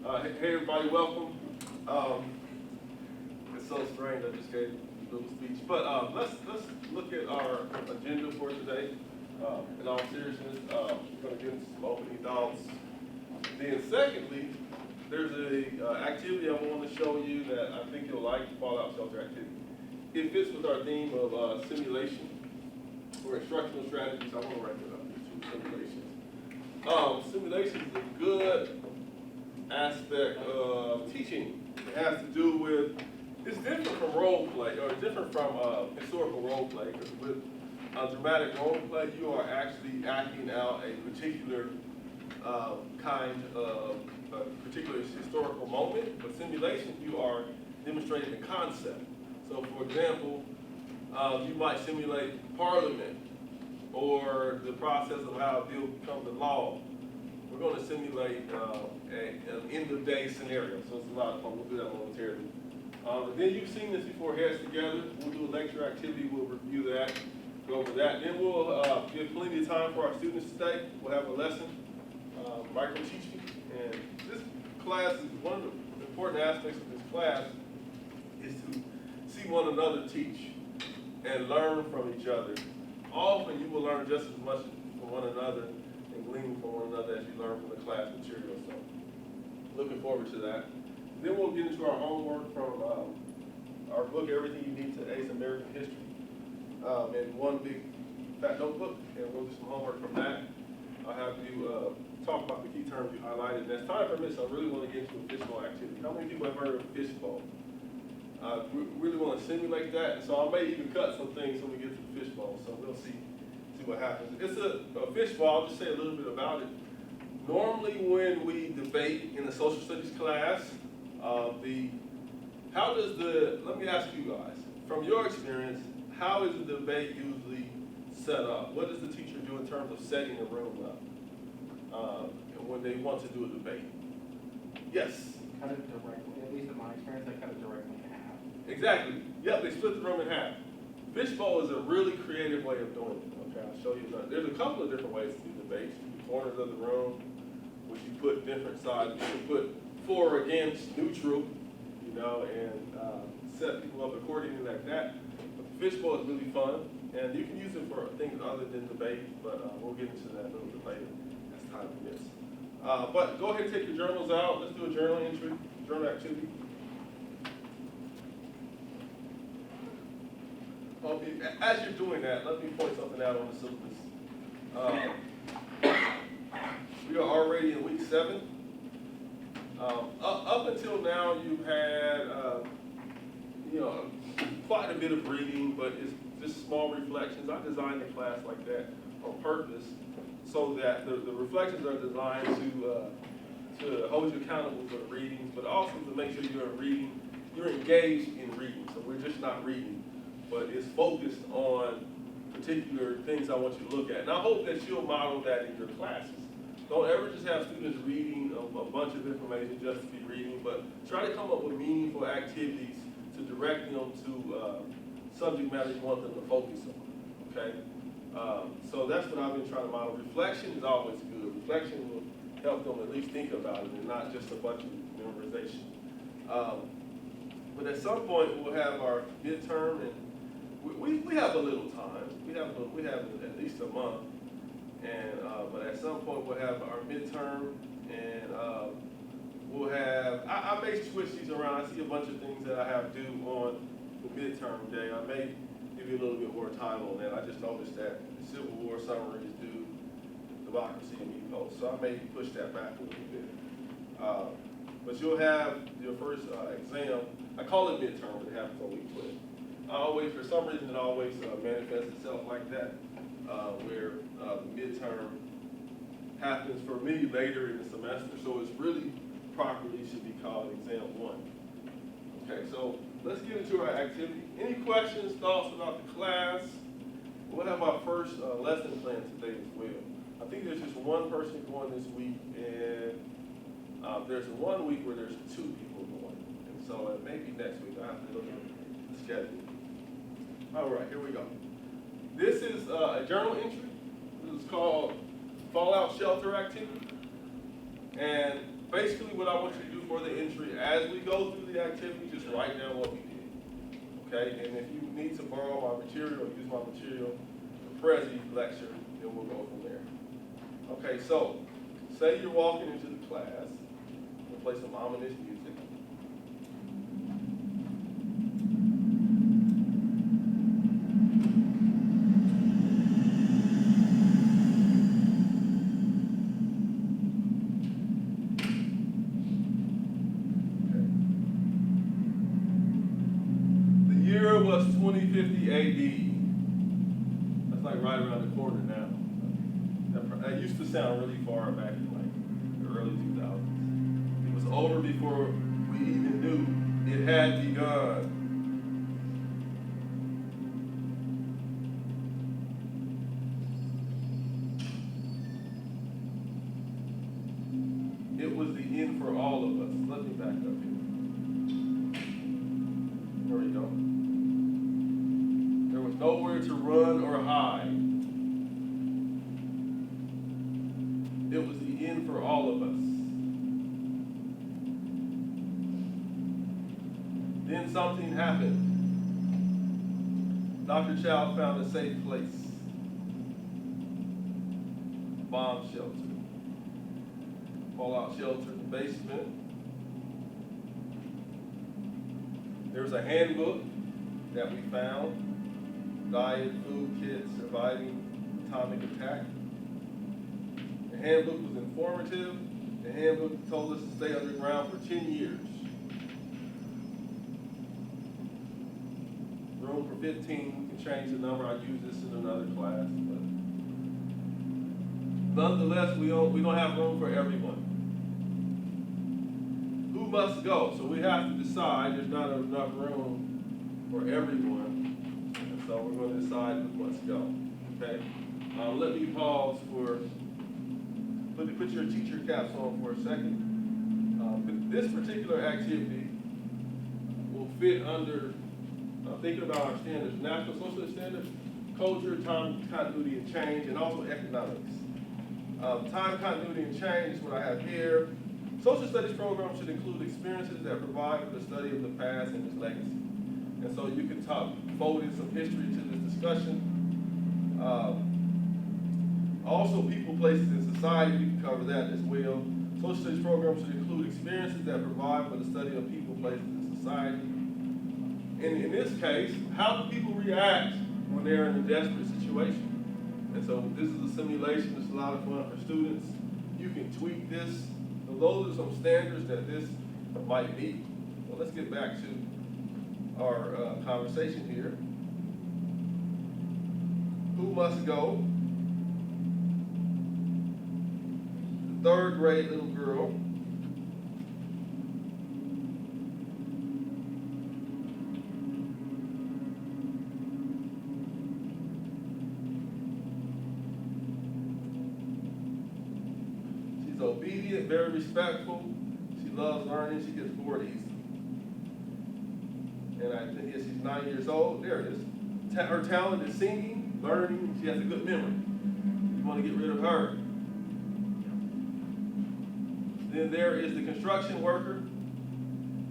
Hey everybody, welcome. It's so strange, I just gave a little speech. But let's look at our agenda for today. In all seriousness, we're going to get into some opening thoughts. Then secondly, there's a activity I want to show you that I think you'll like, fallout shelter activity. It fits with our theme of simulation or instructional strategies. I want to write it up here, simulations. Simulation is a good aspect of teaching. It has to do with, it's different from role play, or different from historical role play, because with dramatic role play, you are actually acting out a particular kind of a particular historical moment. But simulation, you are demonstrating a concept. So for example, you might simulate Parliament or the process of how a bill becomes a law. We're going to simulate an end-of-day scenario, so it's a lot of fun. We'll do that momentarily. Then you've seen this before, heads together. We'll do a lecture activity. We'll review that, go over that. Then we'll give plenty of time for our students to stay. We'll have a lesson, micro-teaching. And this class is one of the important aspects of this class is to see one another teach and learn from each other. Often you will learn just as much from one another and glean from one another as you learn from the class material. So, looking forward to that. Then we'll get into our homework from our book, Everything You Need to Ace American History, in one big fat notebook, and we'll do some homework from that. I'll have you talk about the key terms you highlighted. And as time permits, I really want to get into a fishbowl activity. How many people have heard of a fishbowl? We really want to simulate that, so I may even cut some things when we get to the fishbowl, so we'll see what happens. It's a fishbowl. I'll just say a little bit about it. Normally when we debate in a social studies class, let me ask you guys, from your experience, how is the debate usually set up? What does the teacher do in terms of setting the room up when they want to do a debate? Yes? Cut it directly, at least in my experience, they cut it directly in half. Exactly. Yep, they split the room in half. Fishbowl is a really creative way of doing it. Okay, I'll show you. There's a couple of different ways to do debates. You do corners of the room, which you put different sides. You can put for or against, neutral, and set people up accordingly like that. But the fishbowl is really fun, and you can use it for things other than debate, but we'll get into that a little bit later as time permits. But go ahead and take your journals out. Let's do a journal entry, journal activity. As you're doing that, let me point something out on the syllabus. We are already in week 7. Up until now, you've had quite a bit of reading, but it's just small reflections. I designed the class like that on purpose, so that the reflections are designed to hold you accountable for the readings, but also to make sure you're engaged in reading. So we're just not reading, but it's focused on particular things I want you to look at. And I hope that you'll model that in your classes. Don't ever just have students reading a bunch of information just to be reading, but try to come up with meaningful activities to direct them to subject matter you want them to focus on, okay? So that's what I've been trying to model. Reflection is always good. Reflection will help them at least think about it and not just a bunch of memorization. But at some point we'll have our midterm, and we have a little time. We have at least a month. And but at some point we'll have our midterm, and we'll have, I may switch these around. I see a bunch of things that I have due on the midterm day. I may give you a little bit more time on that. I just noticed that the Civil War summary is due, democracy and e-post, so I may push that back a little bit. But you'll have your first exam. I call it midterm, but it happens on week 12. For some reason, it always manifests itself like that. Where the midterm happens for me later in the semester, so it's really properly should be called exam 1. Okay, so let's get into our activity. Any questions, thoughts about the class? We'll have our first lesson plan today as well. I think there's just one person going this week, and there's 1 week where there's 2 people going, and so maybe next week I have to look at the schedule. All right, here we go. This is a journal entry. This is called Fallout Shelter Activity. And basically what I want you to do for the entry, as we go through the activity, just write down what we did. Okay, and if you need to borrow my material or use my material for Prezi lecture, then we'll go from there. Okay, so say you're walking into the class, we'll play some ominous music. Was 2050 AD. That's like right around the corner now. That used to sound really far back in like the early 2000s. It was over before we even knew it had begun. It was the end for all of us. Let me back up here. There we go. Nowhere to run or hide. It was the end for all of us. Then something happened. Dr. Child found a safe place. Bomb shelter. Fallout shelter in the basement. There's a handbook that we found. Diet, food kits, surviving atomic attack. The handbook was informative. The handbook told us to stay underground for 10 years. Room for 15, we can change the number. I use this in another class. But nonetheless, we don't have room for everyone. Who must go? So we have to decide. There's not enough room for everyone. So we're going to decide who must go, okay? Let me pause for, put your teacher caps on for a second. This particular activity will fit under thinking about our standards, national social standards, culture, time, continuity, and change, and also economics. Time, continuity, and change is what I have here. Social studies program should include experiences that provide for the study of the past and its legacy. And so you can fold in some history to this discussion. Also, people, places, and society, we can cover that as well. Social studies programs should include experiences that provide for the study of people, places, and society. And in this case, how do people react when they're in a desperate situation? And so this is a simulation. It's a lot of fun for students. You can tweak this. So those are some standards that this might meet. Well, let's get back to our conversation here. Who must go? The third grade little girl. She's obedient, very respectful. She loves learning. She gets bored easily. And I think she's 9 years old. There it is. Her talent is singing, learning. She has a good memory. You want to get rid of her. Then there is the construction worker.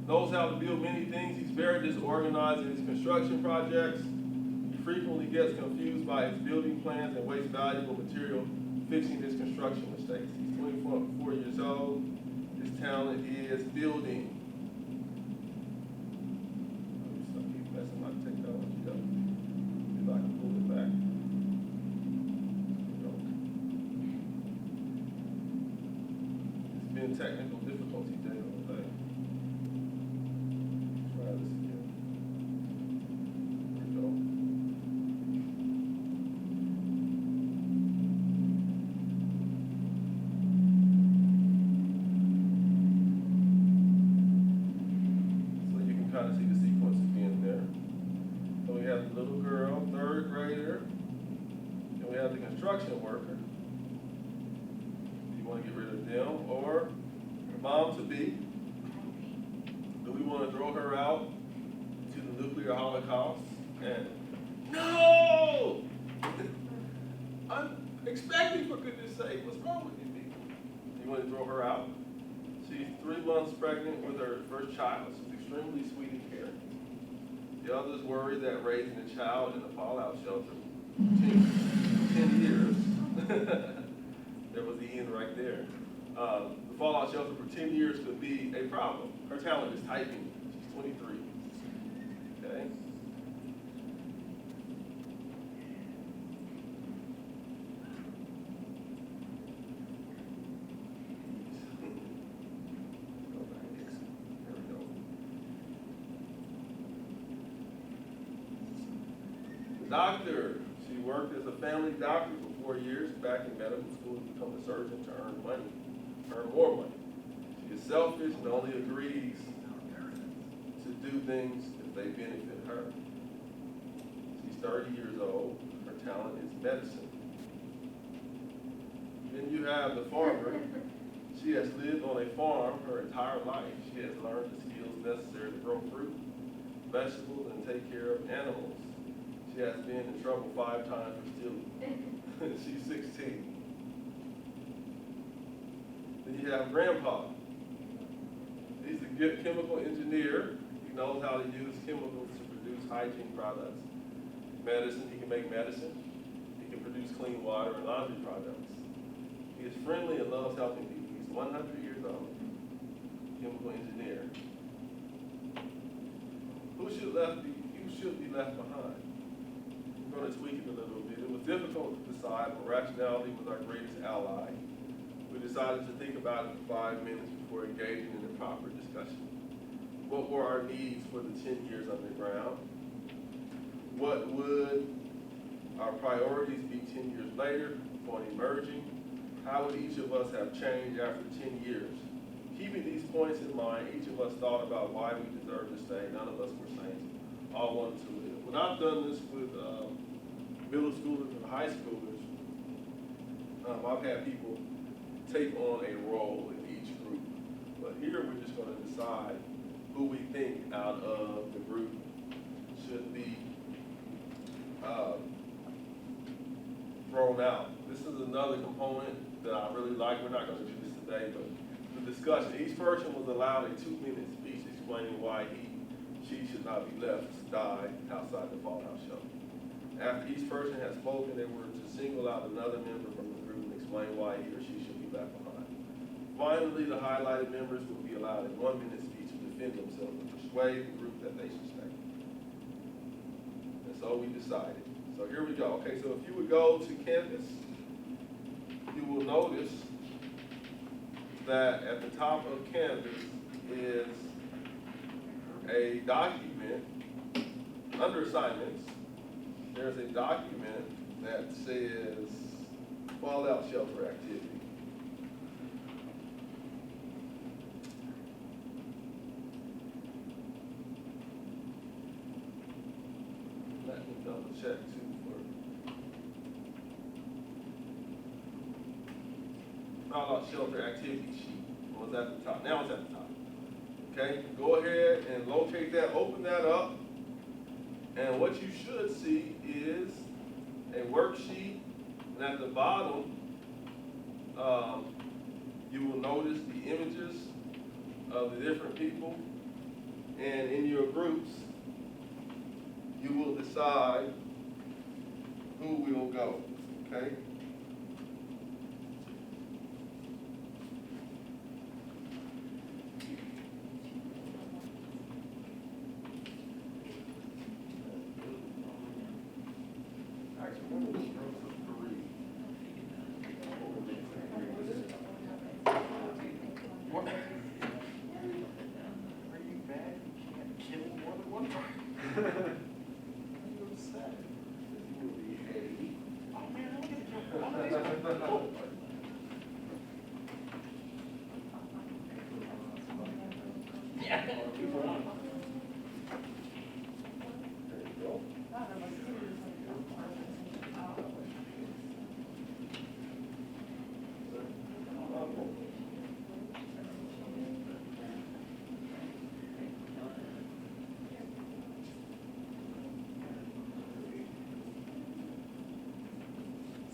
Knows how to build many things. He's very disorganized in his construction projects. He frequently gets confused by his building plans and wastes valuable material fixing his construction mistakes. He's 24 years old. His talent is building. Technical difficulty day all day. Try this again. There we go. So you can kind of see the sequence again there. So we have the little girl, third grader, and we have the construction worker. You want to get rid of them, or mom to be. Do we want to throw her out to the nuclear holocaust? And no! I'm expecting, for goodness sake, what's wrong with you people? You want to throw her out? She She's 3 months pregnant with her first child. She's extremely sweet and caring. The others worry that raising a child in a fallout shelter 10 years, there was the end right there. The fallout shelter for 10 years could be a problem. Her talent is typing. She's 23. Okay? Doctor. She worked as a family doctor for 4 years back in medical school to become a surgeon to earn more money. She is selfish and only agrees to do things if they benefit her. She's 30 years old. Her talent is medicine. Then you have the farmer. She has lived on a farm her entire life. She has learned the skills necessary to grow fruit, vegetables, and take care of animals. She has been in trouble 5 times for stealing. She's 16. Then you have Grandpa. He's a good chemical engineer. He knows how to use chemicals to produce hygiene products. Medicine, he can make medicine. He can produce clean water and laundry products. He is friendly and loves helping people. He's 100 years old. Chemical engineer. Who should be left behind? We're going to tweak it a little bit. It was difficult to decide, but rationality was our greatest ally. We decided to think about it for 5 minutes before engaging in a proper discussion. What were our needs for the 10 years underground? What would our priorities be 10 years later upon emerging? How would each of us have changed after 10 years? Keeping these points in mind, each of us thought about why we deserve to stay. None of us were saints. All wanted to live. When I've done this with middle schoolers and high schoolers, I've had people take on a role in each group. But here we're just going to decide who we think out of the group should be thrown out. This is another component that I really like. We're not going to do this today, but the discussion. Each person was allowed a 2-minute speech explaining why she should not be left to die outside the fallout shelter. After each person has spoken, they were to single out another member from the group and explain why he or she should be left behind. Finally, the highlighted members will be allowed a 1-minute speech to defend themselves and persuade the group that they should stay. And so we decided. So here we go. Okay, so if you would go to Canvas, you will notice that at the top of Canvas is a document. Under assignments, there's a document that says fallout shelter activity. Let me double check too for fallout shelter activity sheet. It was at the top. Now it's at the top. Okay, go ahead and locate that, open that up, and what you should see is a worksheet, and at the bottom, you will notice the images of the different people, and in your groups, you will decide who will go, okay?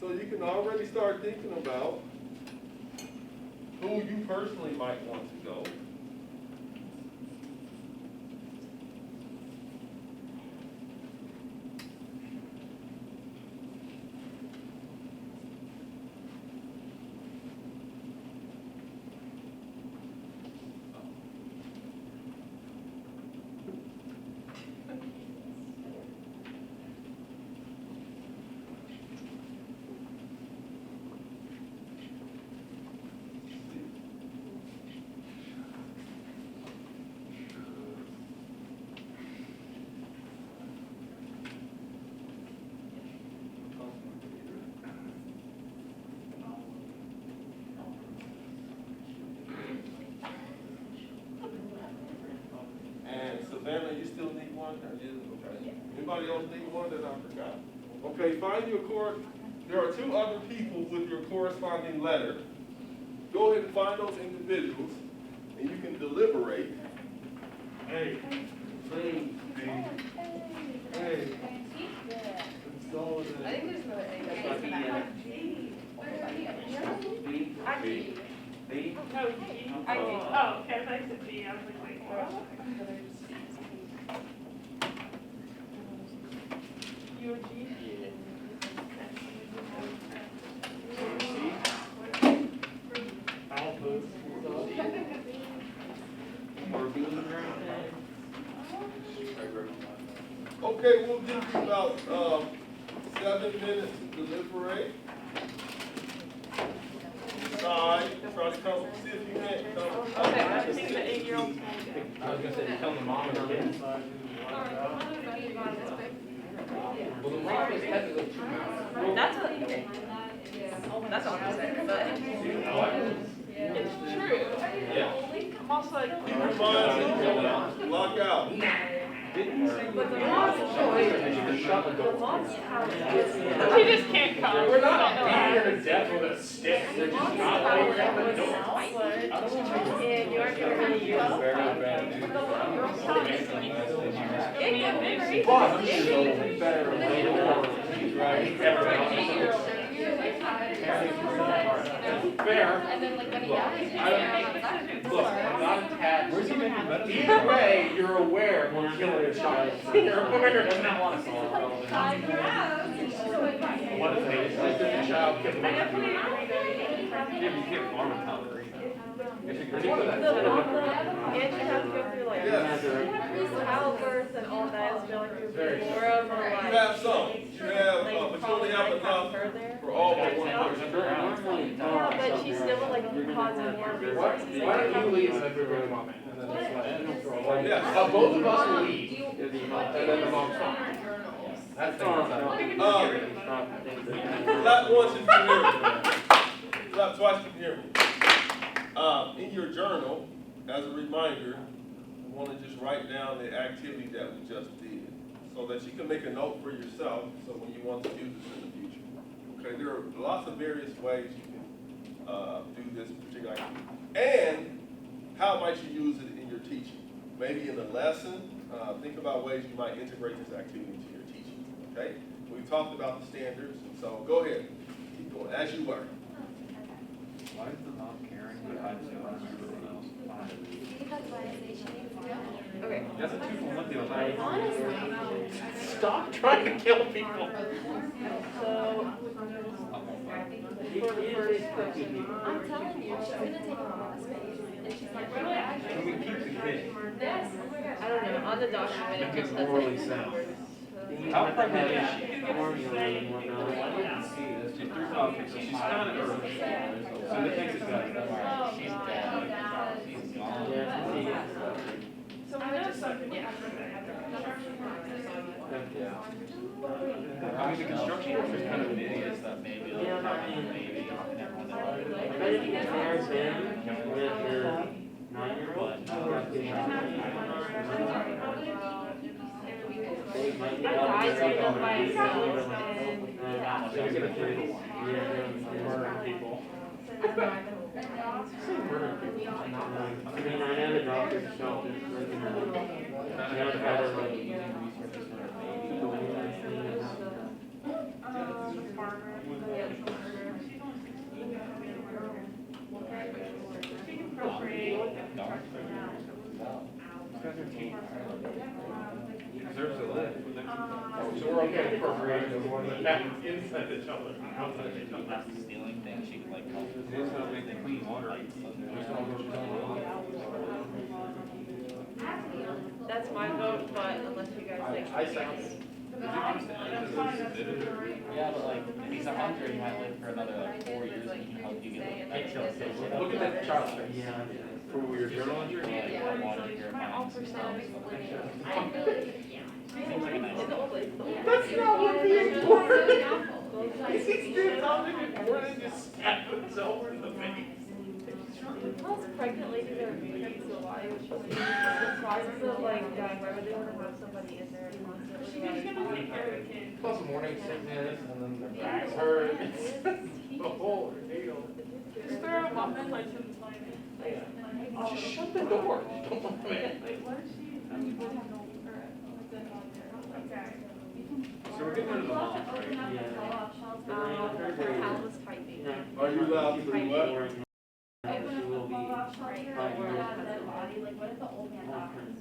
So you can already start thinking about who school you personally might want to go. Savannah, you still need one? Okay. Anybody else need one that I forgot? Okay, find your there are two other people with your corresponding letter. Go ahead and find those individuals, and you can deliberate. Hey, please, hey. I think there's another A. Oh, okay, I said D. I was like, wait, what? Okay, we'll give you about 7 minutes to deliberate. Decide, try to come, see if you can't come. Okay, I think the 8-year-old. I was gonna say, tell the mom and the kids. Well, the mom is technically two moms. That's what I'm saying, but it's true. Yeah. I'm also like, Keep your minds lock out. Didn't you say but the mom's you choice. shut the The door? mom's house. She just can't come. We're not beating her to death with a stick. They're just not letting her out the door. And you're gonna use Very bad. But she's better later. She's right. Fair. And then like when he dies, Look, I'm not attached. Where's he making medicine? Either way, you're aware we're killing a child. You're aware does not want to solve it. What if they just the child can make it? You can't farm a toddler. and she has to go through like childbirth and all that. It's going through more of a You like. have some. You have, but you only have enough for all but one person. Yeah, but she's still like causing more resources. Why don't you leave and then we're going to mom and then it's like, Yes. both of us will leave. And then the mom's fine. That's the Clap once if you can hear me. Clap twice if you can hear me. In your journal, as a reminder, you want to just write down the activity that we just did so that you can make a note for yourself so when you want to use this in the future. Okay, there are lots of various ways you can do this particular activity. And how might you use it in your teaching? Maybe in the lesson, think about ways you might integrate this activity into your teaching, okay? We talked about the standards, and so go ahead, keep going, as you were. Why is the mom caring but I just want to everyone else? Okay. That's a 2 for 1 deal. Stop trying to kill people. So, for the first person, I'm telling you, she's gonna take a lot of space. And she's like, Can we keep the kid? yes. I don't know, on the document, it just says morally like sound. numbers. How pregnant is she? She's 3 okay, so she's kind of early. So the thing is that she's dead. She's gone. So we just, yeah. I mean, the construction work is kind of an idiot stuff, maybe. Like, probably maybe. Guys who live by themselves They're gonna kill people. Murdering people. Murdering people. I mean, I know the doctor's shop is working on it. I don't have a like, She can appropriate. He deserves to live. So we're okay with appropriations, one that happens inside the shelter, outside the If shelter. that's the stealing thing, she can like help. It is gonna make the clean water. That's my vote, but unless you guys think. I second it. Yeah, but like, if he's 100, he might live for another like 4 years and he can help you get like Look at that child face. Yeah. For your journal entry? like water purifying systems. Seems like a nice. That's not what being born is. He's something important, just stab himself in the face. Most pregnant ladies are very July, which is the process of like dying, wherever they want to have somebody in there and constantly. She's gonna take care of the kid. Plus morning sickness, and then their backs hurt. It's the whole ordeal. Is there a muffin like Just shut the door. Don't let them in. So we're getting rid of the moms, right? Hal was typing. Are you allowed to do what? She will be 5 years. Like, what if the old man dies?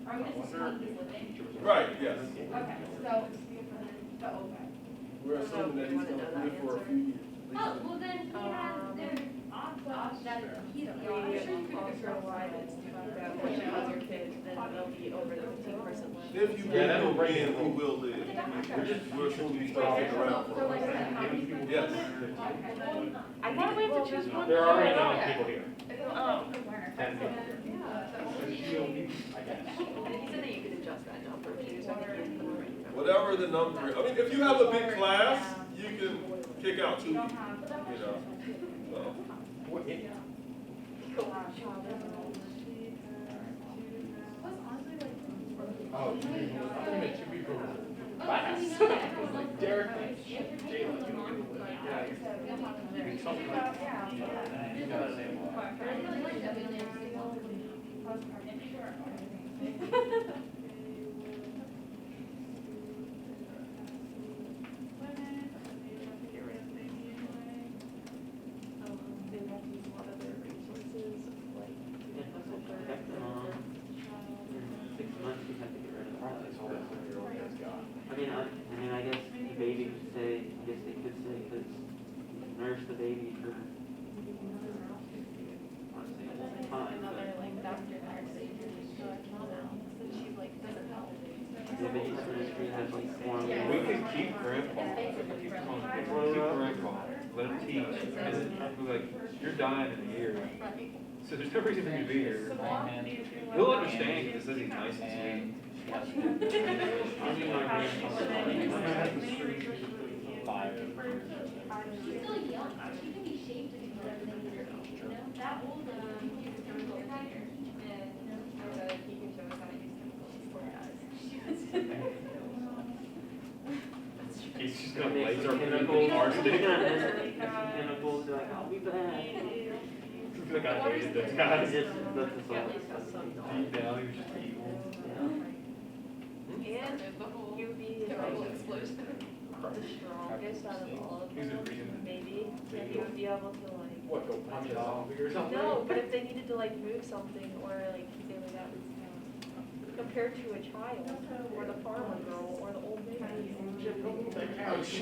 Are we just assuming he's living? Right, yes. Okay, so, the old guy. We're assuming that he's gonna live for a few years. Oh, well then he has, there's odds that he's the We also lied that when you have your kids, then they'll be over the 15% limit. If you Yeah, that'll will bring live, it you home. will live. We're assuming you start sticking around for a while. Yes. I thought we have to choose one. There are already enough people here. Oh. 10 people. He said that you could adjust that number too, so I think you can put it right. Whatever the number is. I mean, if you have a big class, you can kick out 2 people, you know. So, Oh, I meant 2 people. Class. Derek, Jayla, you can tell me like. They have to use a lot of their resources, like. If that's what protect them on, in 6 months, you have to get rid of the process. I guess the baby could say, I guess they could say, because nurse the baby for, honestly, a long time. Another like doctor there, so you can just go now, so she like doesn't help. Yeah, but you have to nursery has like form. We can keep grandpa, keep grandpa, let him teach, and then be like, you're dying in a year. So there's no reason for you to be here. He'll understand because it says he's nice and sweet. I mean, my grandfather. 5 She's still young, she can be shaped to be whatever they need her to be, you know, that old, she's a chemical engineer. And he can show us how to use chemicals, poor guys. He's just gonna Make laser some through chemicals. the car stick. Chemicals, they're like, I'll be back. Like I hated those guys. Just, that's just all. Deep down, he was just evil. And UV is like the strongest out of all of He's a them, reason. maybe, and you would be able to like. What, go punch a zombie or something? No, but if they needed to like move something or like say like that, compared to a child, or the farmer girl, or the old lady. Ouch.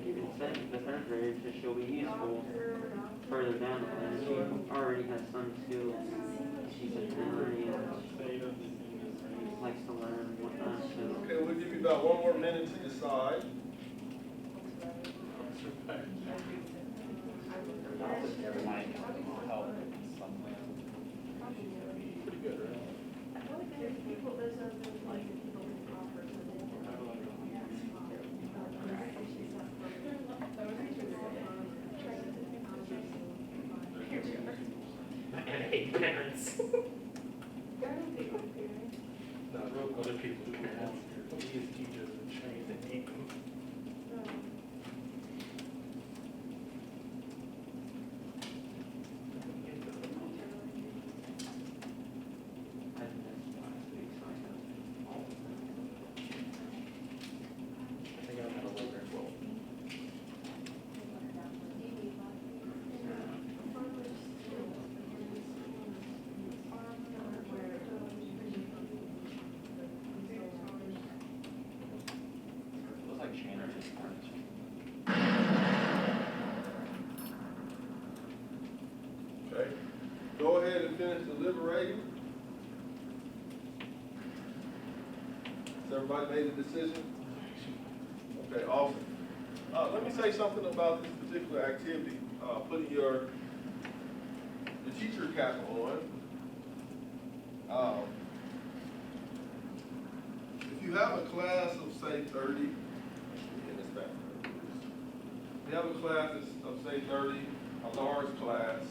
Even second, the 3rd grade, so she'll be useful further down the line. She already has some skills. She's a memory and likes to learn and whatnot, so. okay, we'll give you about 1 more minute to decide. might help in some way. Pretty good, right? I feel like there's people, there's a, like, people who offer And hate parents. No, real other people who can help. We as teachers and train and hate them. I think that's last week, so I know all of them. I think I'm gonna live there as well. finished deliberating? Has everybody made a decision? Okay, awesome. Let me say something about this particular activity. Putting your teacher cap on. If you have a class of, say, 30, in this back. If you have a class of, say, 30, a large class,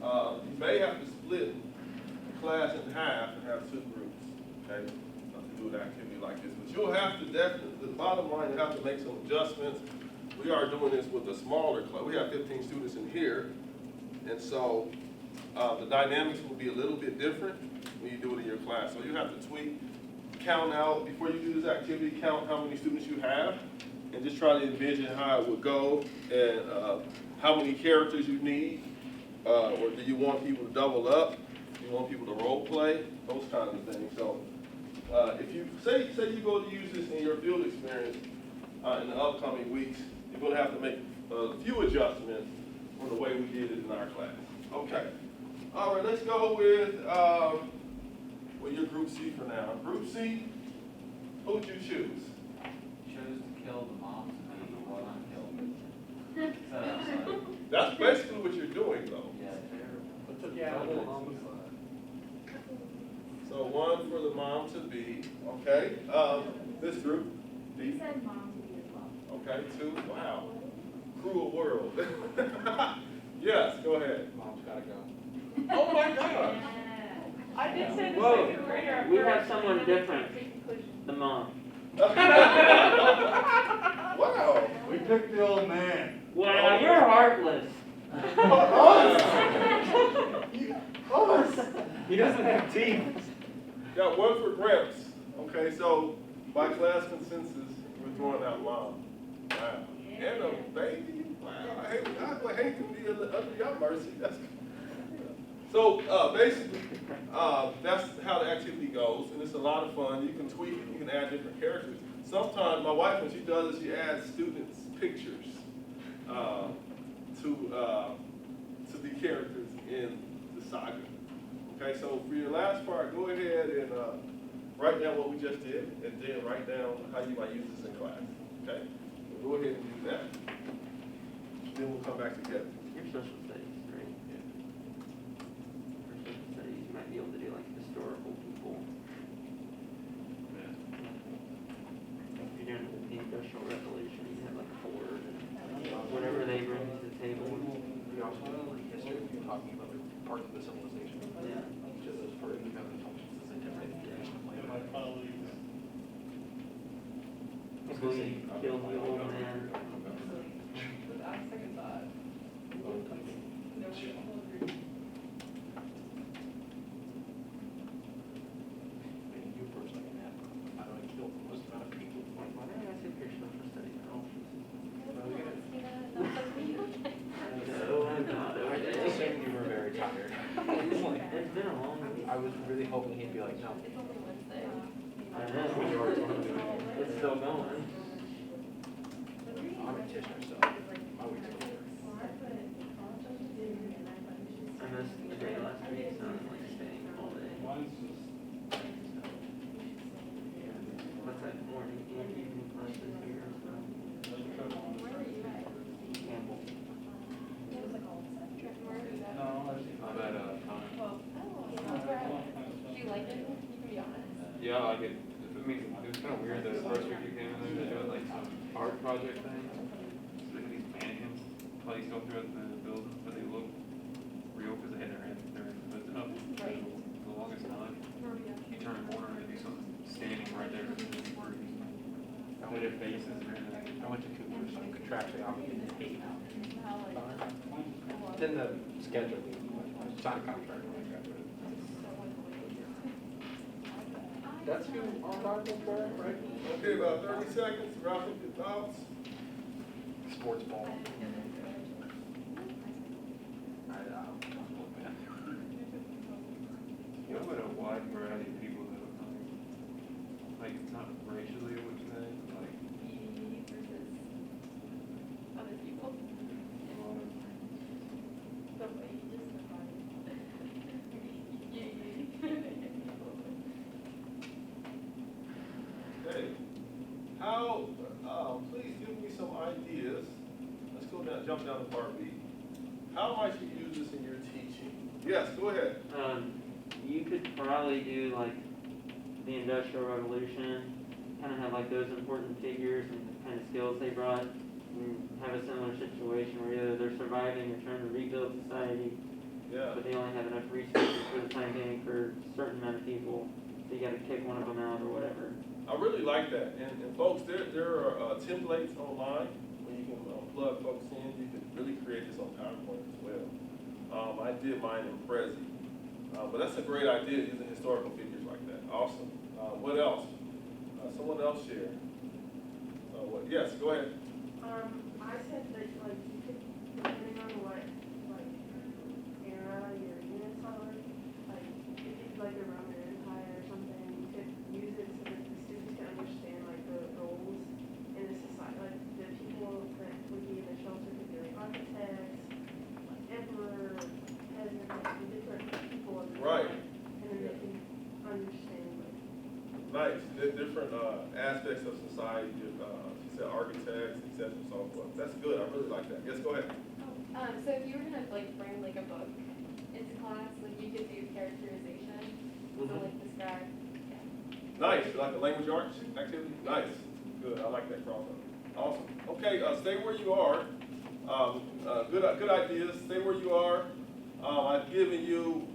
you may have to split the class in half and have two groups, okay, to do an activity like this. But you'll have to definitely, the bottom line, you have to make some adjustments. We are doing this with a smaller class. We have 15 students in here, and so the dynamics will be a little bit different when you do it in your class. So you have to tweak, count out, before you do this activity, count how many students you have, and just try to envision how it would go, and how many characters you need, or do you want people to double up, do you want people to role play, those kinds of things. So if you, say you go to use this in your field experience in the upcoming weeks, you're going to have to make a few adjustments from the way we did it in our class. Okay. All right, let's go with your Group C for now. Group C, who'd you choose? Chose to kill the mom to be the one unkilled. That's basically what you're doing, though. Yeah, So one for the mom to be, okay. This group, He D, said mom to be as well. okay, 2, wow. Cruel world. Yes, go ahead. Mom's gotta go. Oh my God. I did say the Whoa, second grader. we have someone different, the mom. Wow. We picked the old man. Wow, you're heartless. He doesn't have teeth. Got one for Gramps. Okay, so by class consensus, we're throwing out mom. Wow. And a baby. Wow. I would hate to be under your mercy. So basically, that's how the activity goes, and it's a lot of fun. You can tweak it, you can add different characters. Sometimes my wife, when she does it, she adds students' pictures to the characters in the saga. Okay, so for your last part, go ahead and write down what we just did, and then write down how you might use this in class. Okay, so go ahead and do that. Then we'll come back together. Your social studies, right? Yeah. For social studies, you might be able to do like historical people. If you're doing the Industrial Revolution, you have like a board and whatever they bring to the table. We also have like history, we're talking about parts of the civilization. Yeah. Each of those parts have the functions as a different If we kill the old man. You personally can have, I don't know, kill the most amount of people. Why did I say your social studies? No, I'm not. I just assumed you were very tired. It's been a long week. I was really hoping he'd be like, no. I know. It's still going. I'm a Tishner, so my week's over. I missed the day last week, so I'm like staying all day. What's that morning and evening classes here? Campbell. I'm at Do you like it? You can be honest. yeah, I like it. I mean, it was kind of weird the first week you came in there, they're doing like some art project thing. So they had these mannequins placed all throughout the building, but they look real because they had their hoods up for the longest time. You turn a corner and there'd be something standing right there. With their faces and everything. I went to Cooper, so I'm contractually obligated to pay now. It's in the schedule. Sign a contract when I graduated. That's who Untitled Chapter, right? Okay, about 30 seconds. Wrap up your thoughts. Sports ball. You have a wide variety of people that are like it's not racially, I would say, but like versus other people. a lot of The way you just jump down to part B. How might you use this in your teaching? Yes, go ahead. You could probably do like the Industrial Revolution, kind of have like those important figures and the kind of skills they brought, and have a similar situation where either they're surviving or trying to rebuild society, Yeah. but they only have enough resources for the time being for a certain amount of people, so you got to kick one of them out or whatever. I really like that. And folks, there are templates online where you can plug folks in. You can really create this on PowerPoint as well. I did mine in Prezi. But that's a great idea, using historical figures like that. Awesome. What else? Someone else share. Yes, go ahead. I said that, like, you could, depending on what, like, era your units are, like, if it's like the Roman Empire or something, you could use it so that the students can understand, like, the roles in the society. Like, the people that would be in the shelter could be like architects, like emperor, peasant, like, the different people of the Right. time. And then they can understand, like, Nice. The different aspects of society. She said architects, etc. and so forth. That's good. I really like that. Yes, go ahead. So if you were gonna like bring like a book into class, like you could do characterization. So like this guy. Nice. Like a language arts activity? Nice. Good. I like that crossover. Awesome. Okay, stay where you are. Good ideas. Stay where you are. I've given you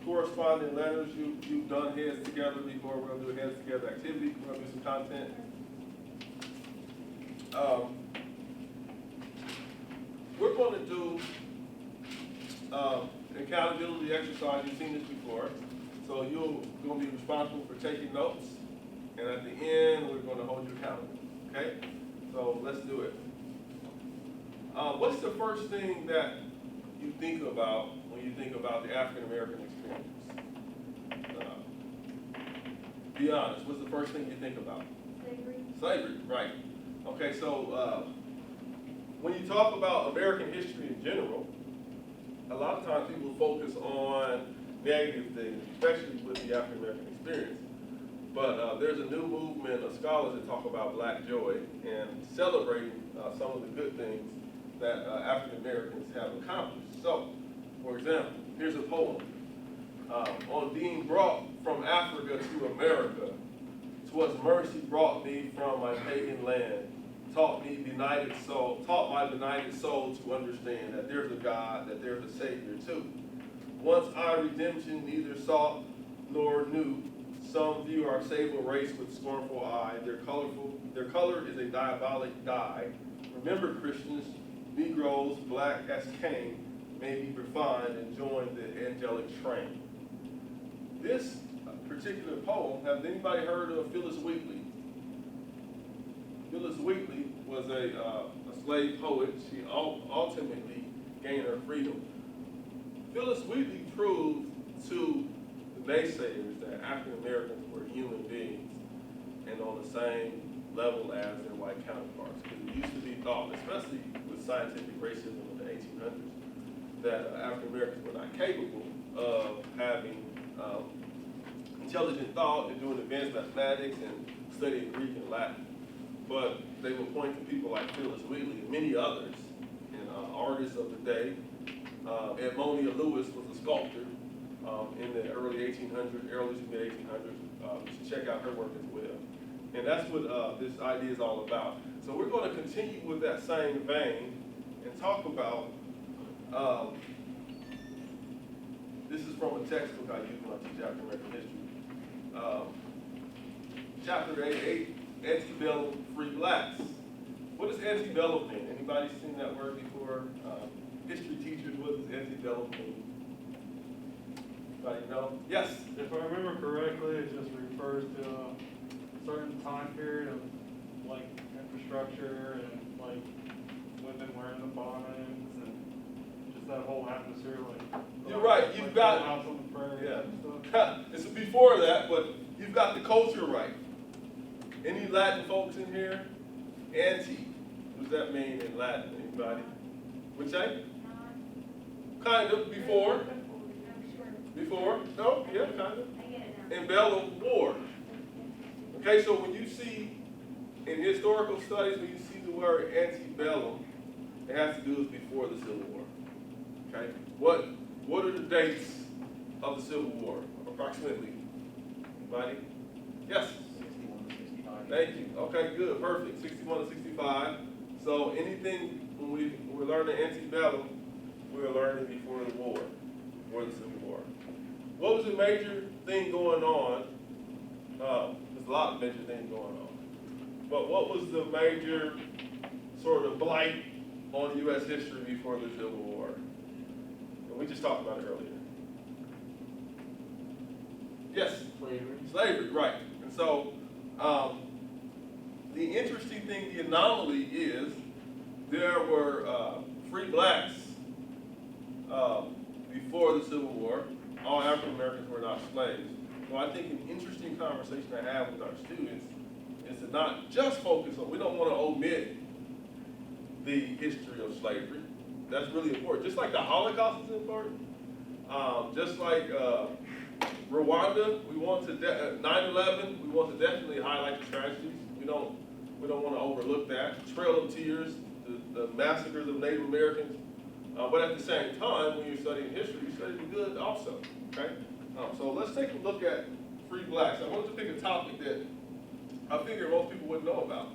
corresponding letters. You've done heads together before. We're going to do a heads together activity. We're going to do some content. We're going to do an accountability exercise. You've seen this before. So you're going to be responsible for taking notes. And at the end, we're going to hold you accountable. Okay? So let's do it. What's the first thing that you think about when you think about the African American experience? Be honest. What's the first thing you think about? Slavery. Slavery, right. Okay, so when you talk about American history in general, a lot of times people focus on negative things, especially with the African American experience. But there's a new movement of scholars that talk about Black joy and celebrating some of the good things that African Americans have accomplished. So, for example, here's a poem. On being brought from Africa to America, 'twas mercy brought me from my pagan land, taught my benighted soul to understand that there's a God, that there's a Savior too. Once our redemption neither sought nor knew, some view our sable race with scornful eye. Their color is a diabolic dye. Remember, Christians, Negroes, black as Cain, may be refined and join the angelic train. This particular poem, have anybody heard of Phyllis Wheatley? Phyllis Wheatley was a slave poet. She ultimately gained her freedom. Phyllis Wheatley proved to the naysayers that African Americans were human beings and on the same level as their white counterparts. Because it used to be thought, especially with scientific racism in the 1800s, that African Americans were not capable of having intelligent thought and doing advanced mathematics and studying Greek and Latin. But they would point to people like Phyllis Wheatley and many others, and artists of the day. Edmonia Lewis was a sculptor in the early 1800s, early to mid 1800s. You should check out her work as well. And that's what this idea is all about. So we're going to continue with that same vein and talk about, this is from a textbook I use when I teach African American history. Chapter 8, antebellum free blacks. What does antebellum mean? Anybody seen that word before? History teachers, what does antebellum mean? Anybody know? Yes? If I remember correctly, it just refers to a certain time period of like infrastructure and like women wearing the bonnets and just that whole atmosphere. Like you're right. You've got house on the prairie and stuff. Yeah. It's before that, but you've got the culture right. Any Latin folks in here? Anti. What does that mean in Latin? Anybody? Would say? Kind of. Before. Before? No? Yeah, kind of. Embellum, war. Okay, so when you see in historical studies, when you see the word antebellum, it has to do is before the Civil War. Okay? What are the dates of the Civil War, approximately? Anybody? Yes? 61 to 65. Thank you. Okay, good, perfect. 61 to 65. So anything when we're learning antebellum, we're learning before the war, before the Civil War. What was the major thing going on? There's a lot of major things going on. But what was the major sort of blight on U.S. history before the Civil War? And we just talked about it earlier. Yes? Slavery. Slavery, right. And so the interesting thing, the anomaly is there were free blacks before the Civil War. All African Americans were not slaves. So I think an interesting conversation to have with our students is to not just focus on, we don't want to omit the history of slavery. That's really important. Just like the Holocaust is important, just like Rwanda, we want to 9/11. We want to definitely highlight the tragedies. We don't want to overlook that. Trail of Tears, the massacres of Native Americans. But at the same time, when you're studying history, you study the good also. Okay. So let's take a look at free blacks. I wanted to pick a topic that I figure most people wouldn't know about.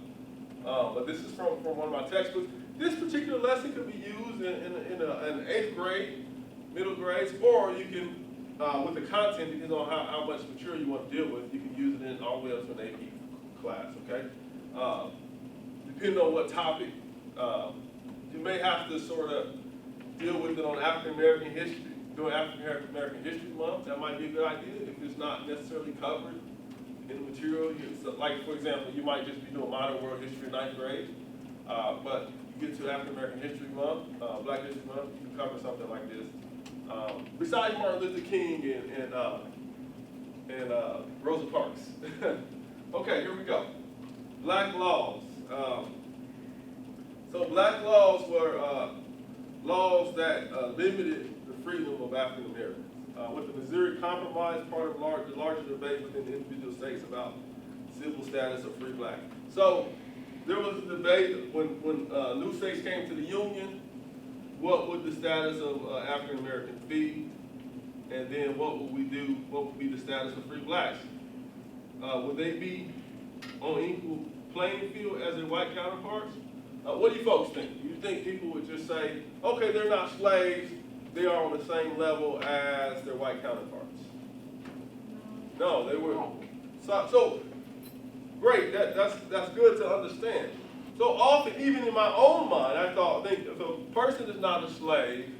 But this is from one of my textbooks. This particular lesson could be used in 8th grade, middle grades, or you can. With the content, depending on how much material you want to deal with, you can use it in all the way up to an AP class, okay? Depending on what topic, you may have to sort of deal with it on African American history, during African American History Month. That might be a good idea if it's not necessarily covered in the material. So like, for example, you might just be doing modern world history in 9th grade, but you get to African American History Month, Black History Month, you can cover something like this. Besides Martin Luther King and Rosa Parks. Okay, here we go. Black laws. So black laws were laws that limited the freedom of African Americans. With the Missouri Compromise, part of the larger debate within the individual states about civil status of free blacks. So there was a debate when new states came to the Union. What would the status of African Americans be? And then what would we do? What would be the status of free blacks? Would they be on equal playing field as their white counterparts? What do you folks think? Do you think people would just say, okay, they're not slaves, they are on the same level as their white counterparts? No, they were. So great, that's good to understand. So often, even in my own mind, I think if a person is not a slave,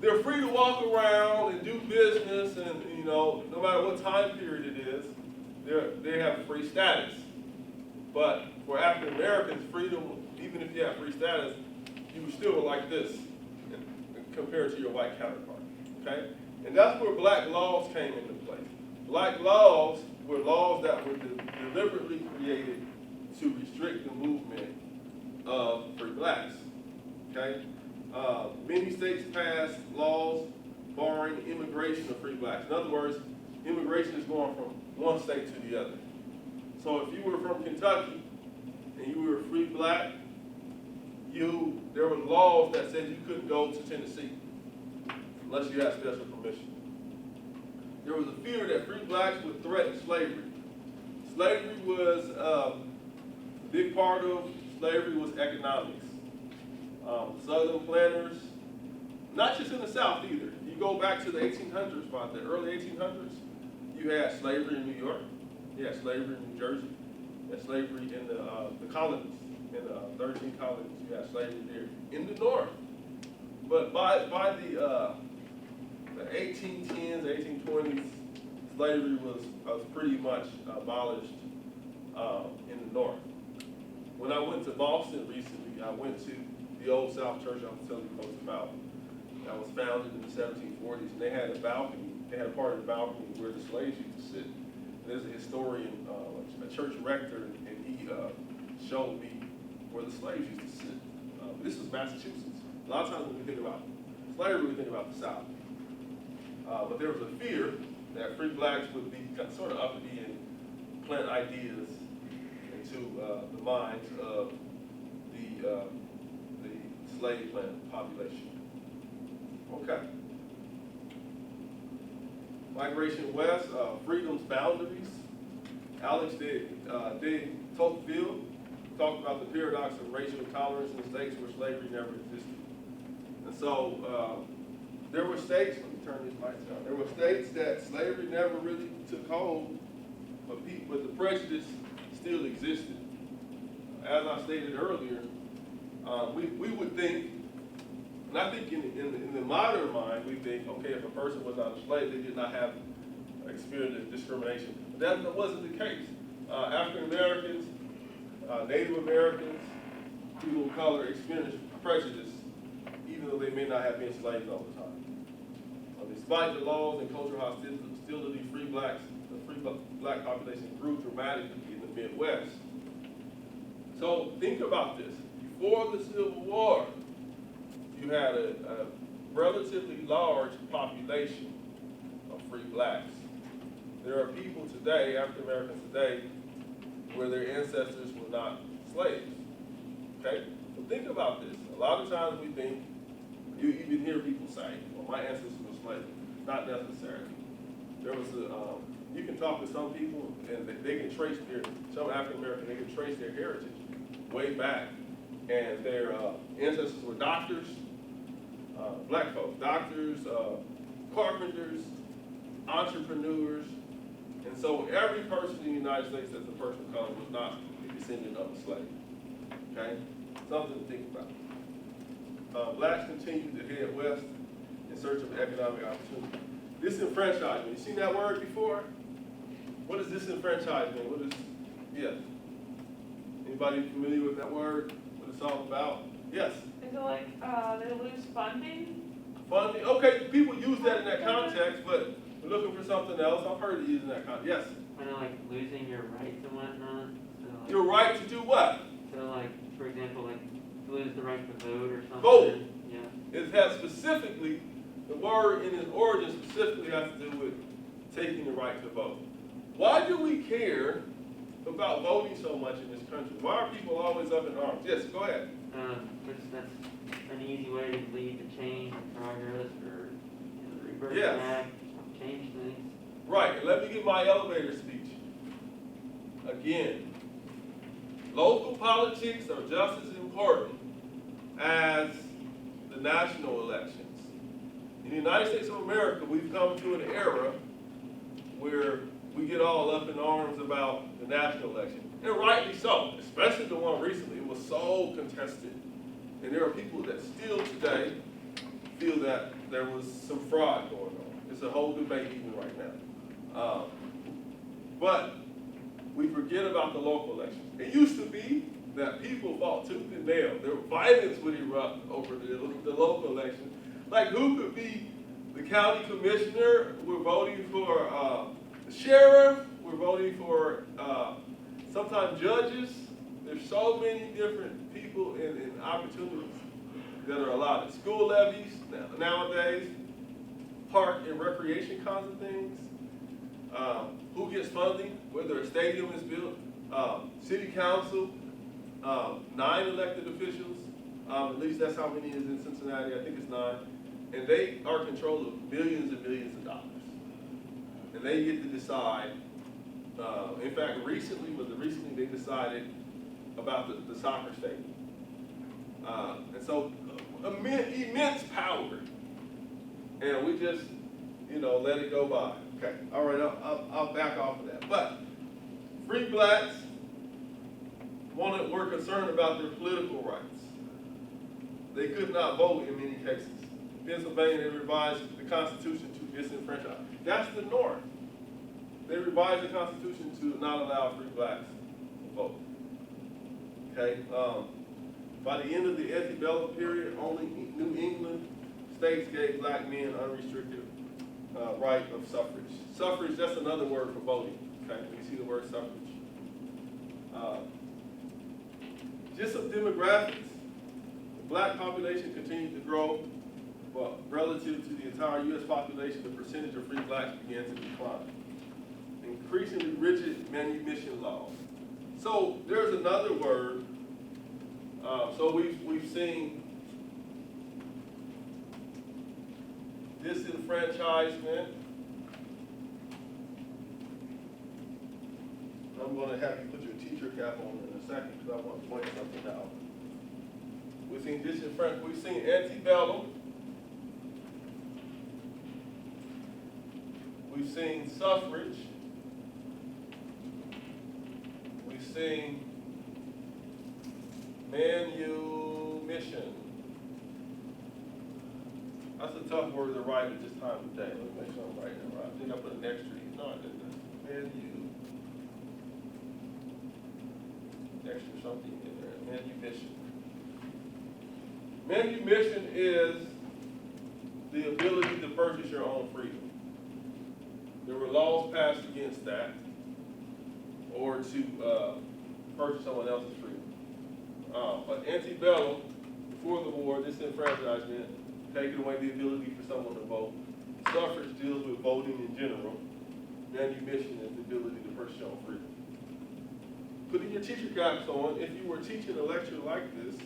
they're free to walk around and do business, and no matter what time period it is, they have free status. But for African Americans, freedom, even if you have free status, you still are like this compared to your white counterpart. Okay, and that's where black laws came into play. Black laws were laws that were deliberately created to restrict the movement of free blacks. Okay, many states passed laws barring immigration of free blacks. In other words, immigration is going from one state to the other. So if you were from Kentucky and you were a free black, there were laws that said you couldn't go to Tennessee unless you had special permission. There was a fear that free blacks would threaten slavery. Slavery was a big part of slavery was economics. Southern planters, not just in the South either. You go back to the 1800s, by the early 1800s, you had slavery in New York, you had slavery in New Jersey, you had slavery in the colonies, in the 13 colonies, you had slavery there in the North. But by the 1810s, 1820s, slavery was pretty much abolished in the North. When I went to Boston recently, I went to the Old South Church I was telling you folks about. That was founded in the 1740s, and they had a balcony. They had a part of the balcony where the slaves used to sit. And there's a historian, a church rector, and he showed me where the slaves used to sit. This was Massachusetts. A lot of times when we think about slavery, we think about the South. But there was a fear that free blacks would be sort of uppity and plant ideas into the minds of the slave population. Okay. Migration west, freedom's boundaries. Alex de Tocqueville talked about the paradox of racial intolerance in states where slavery never existed. And so there were states, let me turn these lights down. There were states that slavery never really took hold, but the prejudice still existed. As I stated earlier, we would think, and I think in the modern mind, we think, okay, if a person was not a slave, they did not have experience discrimination. But that wasn't the case. African Americans, Native Americans, people of color experienced prejudice, even though they may not have been slaves all the time. Despite the laws and cultural hostility, the free black population grew dramatically in the Midwest. So think about this. Before the Civil War, you had a relatively large population of free blacks. There are people today, African Americans today, where their ancestors were not slaves. Okay? So think about this. A lot of times we think, you even hear people say, well, my ancestors were slaves. Not necessarily. There was you can talk to some people and they can trace some African Americans, they can trace their heritage way back. And their ancestors were doctors, black folks, doctors, carpenters, entrepreneurs. And so every person in the United States that's a person of color was not a descendant of a slave. Okay? Something to think about. Blacks continued to head west in search of economic opportunity. Disenfranchisement. You seen that word before? What is disenfranchisement? What is, yes. Anybody familiar with that word? What it's all about? Yes. Is it like they lose funding? Funding? Okay, people use that in that context, but we're looking for something else. I've heard it used in that context. Yes. Kind of like losing your rights and whatnot. So like, Your right to do what? So like, for example, like lose the right to vote or something. Vote. Yeah. It has specifically, the word in its origin specifically has to do with taking the right to vote. Why do we care about voting so much in this country? Why are people always up in arms? Yes, go ahead. That's an easy way to lead to change and progress or reverse Yes. back, change things. Right, and let me give my elevator speech. Again, local politics are just as important as the national elections. In the United States of America, we've come to an era where we get all up in arms about the national election. And rightly so, especially the one recently. It was so contested. And there are people that still today feel that there was some fraud going on. It's a whole debate even right now. But we forget about the local elections. It used to be that people fought tooth and nail. There violence would erupt over the local election. Like who could be the county commissioner? We're voting for the sheriff. We're voting for sometimes judges. There's so many different people and opportunities that are allotted. School levies nowadays, park and recreation kinds of things. Who gets funding, whether a stadium is built, city council, 9 elected officials, at least that's how many is in Cincinnati, I think it's 9, and they are in control of millions and millions of dollars. And they get to decide, in fact, recently they decided about the soccer stadium. And so, immense power. And we just, let it go by. Okay, all right, I'll back off of that. But free blacks were concerned about their political rights. They could not vote in many cases. Pennsylvania revised the Constitution to disenfranchise. That's the North. They revised the Constitution to not allow free blacks to vote. Okay. By the end of the antebellum period, only New England states gave black men unrestricted right of suffrage. Suffrage, that's another word for voting. Okay, when you see the word suffrage. Just some demographics. The black population continued to grow, but relative to the entire U.S. population, the percentage of free blacks began to decline. Increasingly rigid manumission laws. So there's another word. So we've seen disenfranchisement. I'm going to have you put your teacher cap on in a second because I want to point something out. We've seen disenfranchisement. We've seen antebellum. We've seen suffrage. We've seen manumission. That's a tough word to write at this time of day. Let me make sure I'm writing it right. I think I put an extra E. No, I didn't. Extra something in there. Manumission. Manumission is the ability to purchase your own freedom. There were laws passed against that, or to purchase someone else's freedom. But antebellum, before the war, disenfranchisement, taking away the ability for someone to vote. Suffrage deals with voting in general. Manumission is the ability to purchase your own freedom. Putting your teacher caps on, if you were teaching a lecture like this,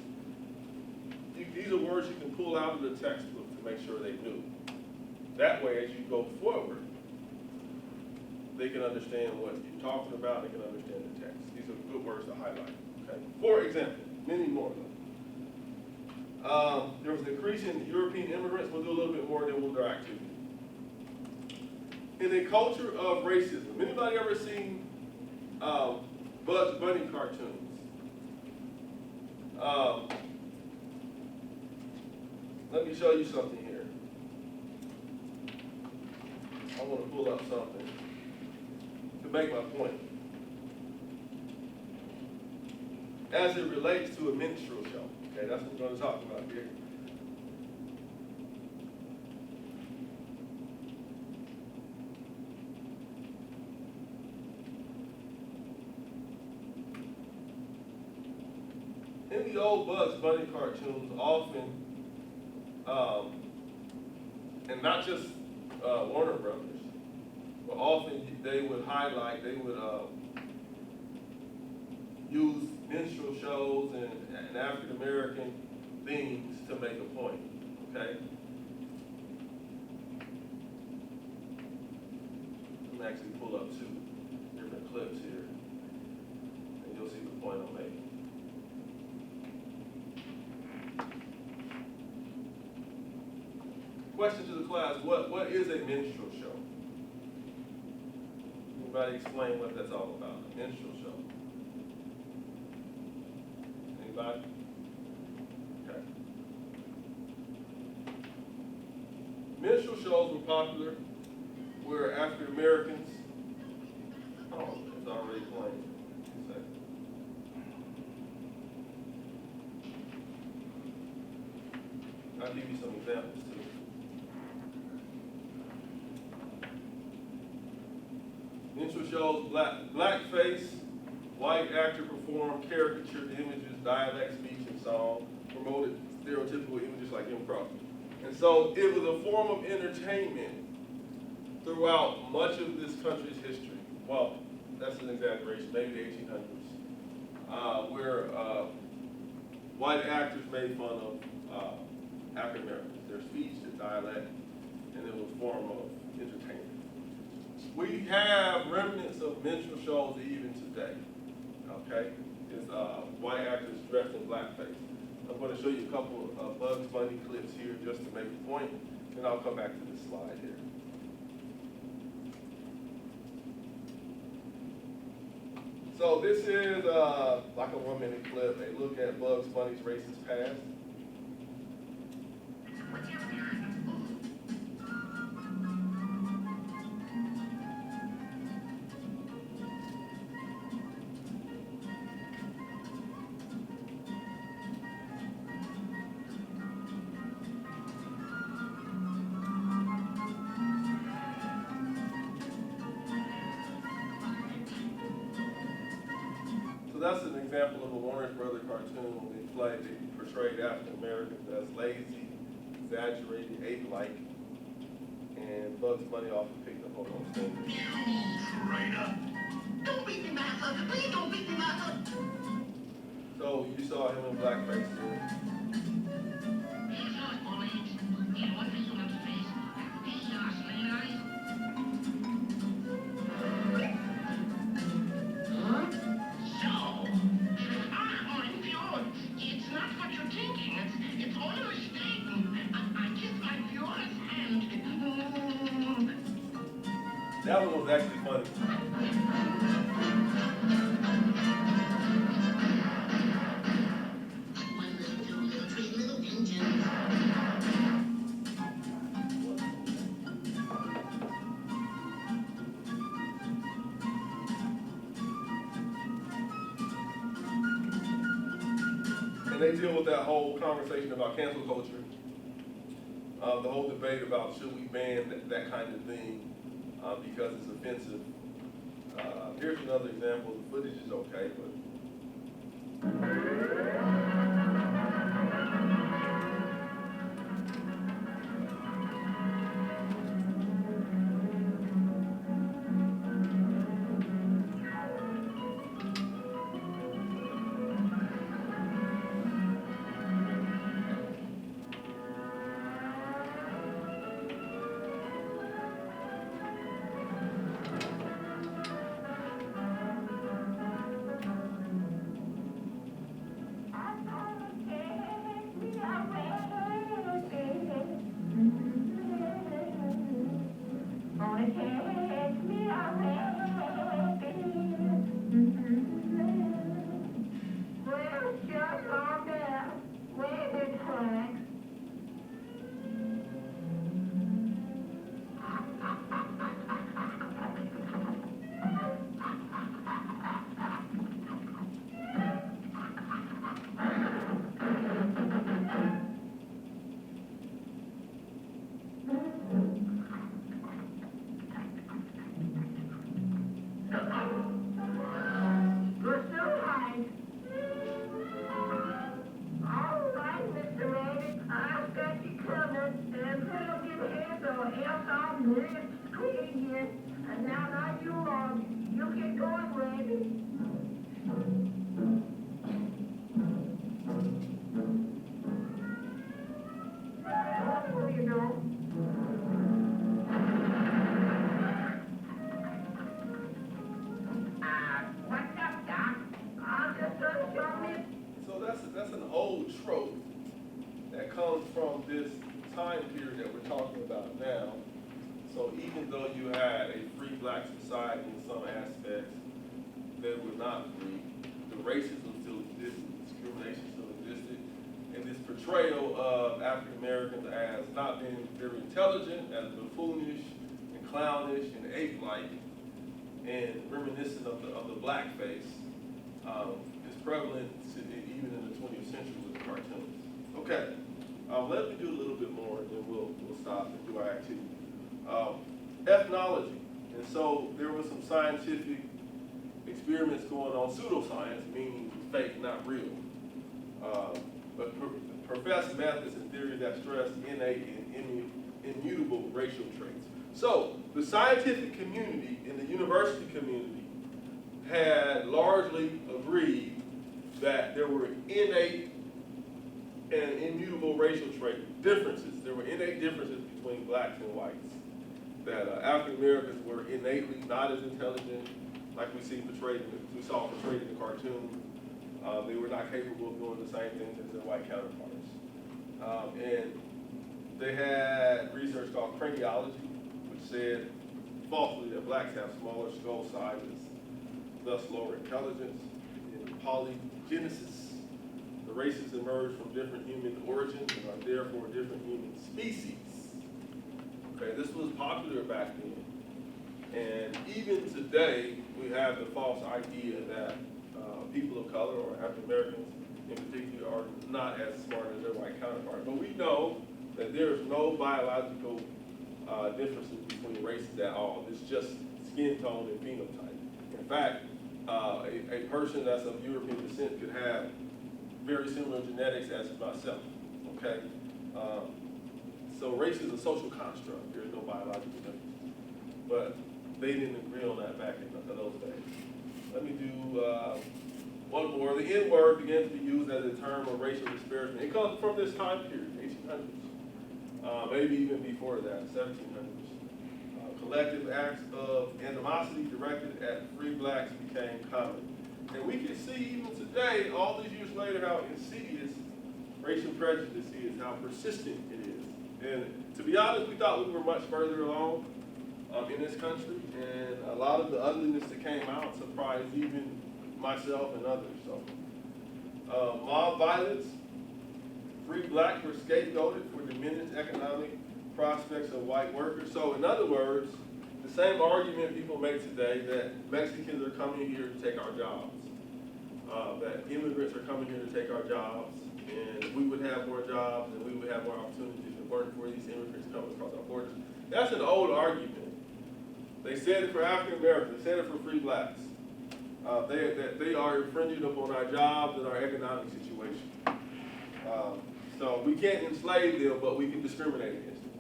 these are words you can pull out of the textbook to make sure they knew. That way, as you go forward, they can understand what you're talking about, they can understand the text. These are good words to highlight. Okay? For example, many more. There was an increase in European immigrants. We'll do a little bit more, then we'll go back to it. In a culture of racism, anybody ever seen Bugs Bunny cartoons? Let me show you something here. I want to pull up something to make my point. As it relates to a minstrel show. Okay, that's what we're going to talk about here. In the old Bugs Bunny cartoons, often, and not just Warner Brothers, but often they would highlight, they would use minstrel shows and African American themes to make a point, okay? I'm actually pull up two different clips here, and you'll see the point I'm making. Question to the class, what is a minstrel show? Anybody explain what that's all about, a minstrel show? Anybody? Okay. Minstrel shows were popular where African Americans, oh, it's already playing. I'll give you some examples too. Minstrel shows, blackface, white actor performed caricatured images, dialect, speech, and song, promoted stereotypical images like improv. And so it was a form of entertainment throughout much of this country's history. Well, that's an exaggeration, maybe the 1800s, where white actors made fun of African Americans, their speech, their dialect, and it was a form of entertainment. We have remnants of minstrel shows even today, okay? It's white actors dressed in blackface. I'm going to show you a couple of Bugs Bunny clips here just to make a point, and I'll come back to this slide here. So this is like a 1 minute clip, a look at Bugs Bunny's racist past. So that's an example of a Warner Brothers cartoon. They portrayed African Americans as lazy, exaggerated, ape-like, and Bugs Bunny often picked up on those things. Straight up. Don't beat me, my husband. Please don't beat me, my husband. So you saw him in blackface here. That one was actually funny. And they deal with that whole conversation about cancel culture, the whole debate about should we ban that kind of thing because it's offensive. Here's another example. The footage is okay, but. That's an old trope that comes from this time period that we're talking about now. So even though you had a free black society in some aspects that were not free, the racism still existed, discrimination still existed, and this portrayal of African Americans as not being very intelligent, as buffoonish and clownish and ape-like, and reminiscent of the blackface is prevalent even in the 20th century with the cartoons. Okay, let me do a little bit more, and then we'll stop and do our activity. Ethnology, and so there was some scientific experiments going on, pseudoscience, meaning fake, not real, but professed methods and theories that stress innate and immutable racial traits. So the scientific community and the university community had largely agreed that there were innate and immutable racial trait differences. There were innate differences between blacks and whites. That African Americans were innately not as intelligent, like we saw portrayed in the cartoon. They were not capable of doing the same things as their white counterparts. And they had research called craniology, which said falsely that blacks have smaller skull sizes, thus lower intelligence. In polygenesis, the races emerge from different human origins and are therefore different human species. Okay, this was popular back then. And even today, we have the false idea that people of color or African Americans in particular are not as smart as their white counterparts. But we know that there is no biological differences between races at all. It's just skin tone and phenotype. In fact, a person that's of European descent could have very similar genetics as myself, okay? So race is a social construct. There's no biological difference. But they didn't agree on that back in those days. Let me do one more. The N word began to be used as a term of racial disparagement. It comes from this time period, 1800s, maybe even before that, 1700s. Collective acts of animosity directed at free blacks became common. And we can see even today, all these years later, how insidious racial prejudice is, how persistent it is. And to be honest, we thought we were much further along, in this country, and a lot of the ugliness that came out surprised even myself and others. So, mob violence, free blacks were scapegoated for diminished economic prospects of white workers. So, in other words, the same argument people make today that Mexicans are coming here to take our jobs, that immigrants are coming here to take our jobs, and we would have more jobs and we would have more opportunities if it weren't for these immigrants coming across our borders. That's an old argument. They said it for African Americans, they said it for free blacks. They are infringing upon our jobs and our economic situation. So we can't enslave them, but we can discriminate against them.